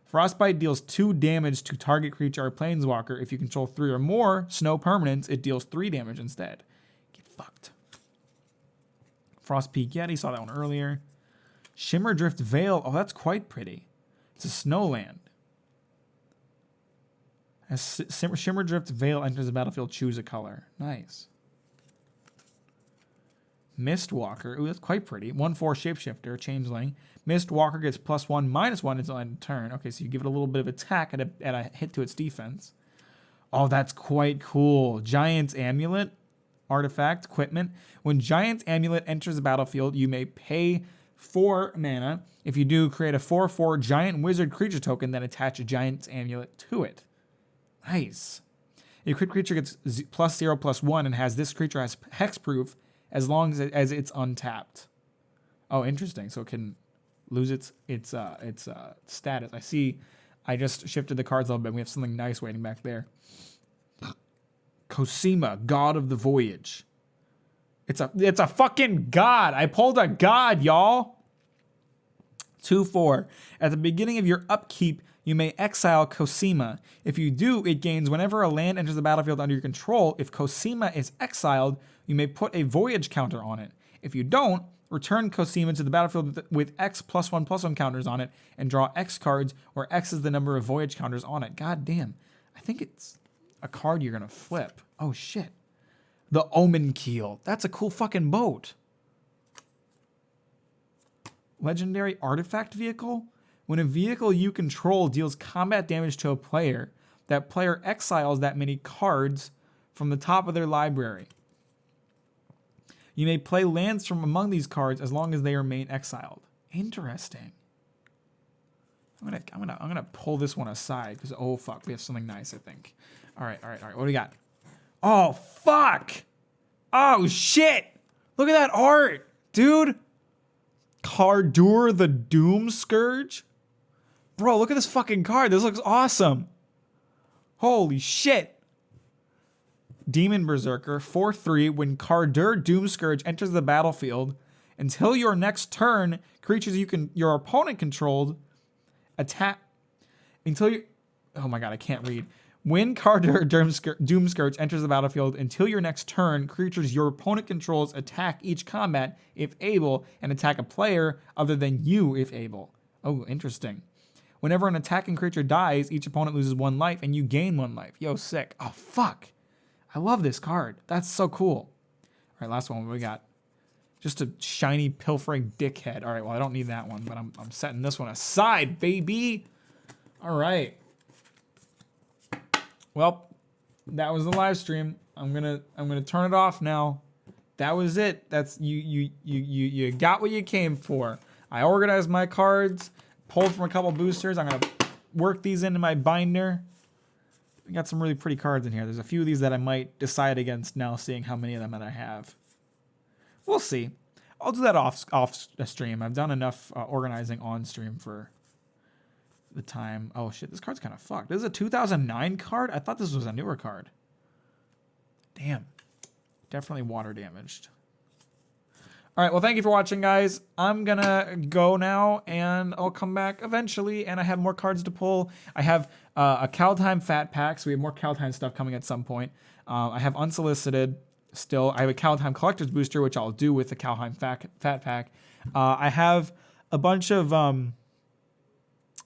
Frostbite deals 2 damage to target creature or planeswalker. If you control 3 or more snow permanents, it deals 3 damage instead. Get fucked. Frostpeak Yeti, saw that one earlier. Shimmerdrift Vale. Oh, that's quite pretty. It's a snowland. As Shimmerdrift Vale enters the battlefield, choose a color. Nice. Mistwalker. Ooh, that's quite pretty. 1/4 shapeshifter, changeling. Mistwalker gets +1/-1 until end of turn. Okay, so you give it a little bit of attack at a hit to its defense. Oh, that's quite cool. Giant's Amulet. Artifact. Equipment. When Giant's Amulet enters the battlefield, you may pay 4 mana. If you do, create a 4/4 Giant Wizard creature token, then attach a Giant's Amulet to it. Nice. A crit creature gets +0/+1 and has this creature has hexproof as long as it's untapped. Oh, interesting. So it can lose its status. I see. I just shifted the cards a little bit. We have something nice waiting back there. Cosima, God of the Voyage. It's a fucking god. I pulled a god, y'all. 2/4. At the beginning of your upkeep, you may exile Cosima. If you do, it gains whenever a land enters the battlefield under your control. If Cosima is exiled, you may put a voyage counter on it. If you don't, return Cosima to the battlefield with X +1/+1 counters on it and draw X cards, where X is the number of voyage counters on it. God damn. I think it's a card you're going to flip. Oh, shit. The Omen Keel. That's a cool fucking boat. Legendary artifact vehicle. When a vehicle you control deals combat damage to a player, that player exiles that many cards from the top of their library. You may play lands from among these cards as long as they remain exiled. Interesting. I'm gonna pull this one aside because oh fuck, we have something nice, I think. All right. What do we got? Oh fuck! Oh shit! Look at that art, dude. Kardur the Doom Scourge. Bro, look at this fucking card. This looks awesome. Holy shit. Demon Berserker, 4/3. When Cardur Doomscourge enters the battlefield, until your next turn, creatures your opponent controlled attack until you. Oh my god, I can't read. When Cardur Doomscourge enters the battlefield, until your next turn, creatures your opponent controls attack each combat if able, and attack a player other than you if able. Oh, interesting. Whenever an attacking creature dies, each opponent loses 1 life, and you gain 1 life. Yo, sick. Oh, fuck. I love this card. That's so cool. All right, last one. What we got? Just a shiny pilfering dickhead. All right, well, I don't need that one, but I'm setting this one aside, baby. All right. Well, that was the live stream. I'm gonna turn it off now. That was it. That's you got what you came for. I organized my cards, pulled from a couple boosters. I'm gonna work these into my binder. We got some really pretty cards in here. There's a few of these that I might decide against now, seeing how many of them that I have. We'll see. I'll do that off stream. I've done enough organizing on stream for the time. Oh shit, this card's kind of fucked. This is a 2009 card? I thought this was a newer card. Damn. Definitely water damaged. All right, well, thank you for watching, guys. I'm gonna go now, and I'll come back eventually, and I have more cards to pull. I have a Kaldheim Fat Pack, so we have more Kaldheim stuff coming at some point. I have Unsolicited still. I have a Kaldheim Collector's Booster, which I'll do with the Kaldheim Fat Pack. I have a bunch of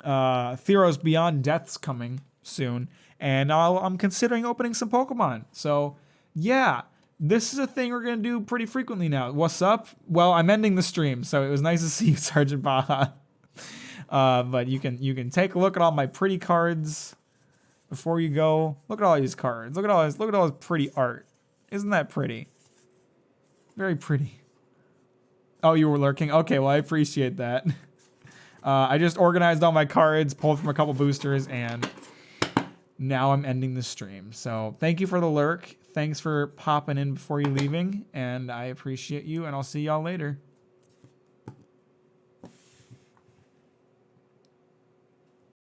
Theros Beyond Deaths coming soon, and I'm considering opening some Pokemon. So, yeah. This is a thing we're going to do pretty frequently now. What's up? Well, I'm ending the stream, so it was nice to see you, Sergeant Baja. But you can take a look at all my pretty cards before you go. Look at all these cards. Look at all this pretty art. Isn't that pretty? Very pretty. Oh, you were lurking? Okay, well, I appreciate that. I just organized all my cards, pulled from a couple boosters, and now I'm ending the stream. So thank you for the lurk. Thanks for popping in before you leaving, and I appreciate you, and I'll see y'all later.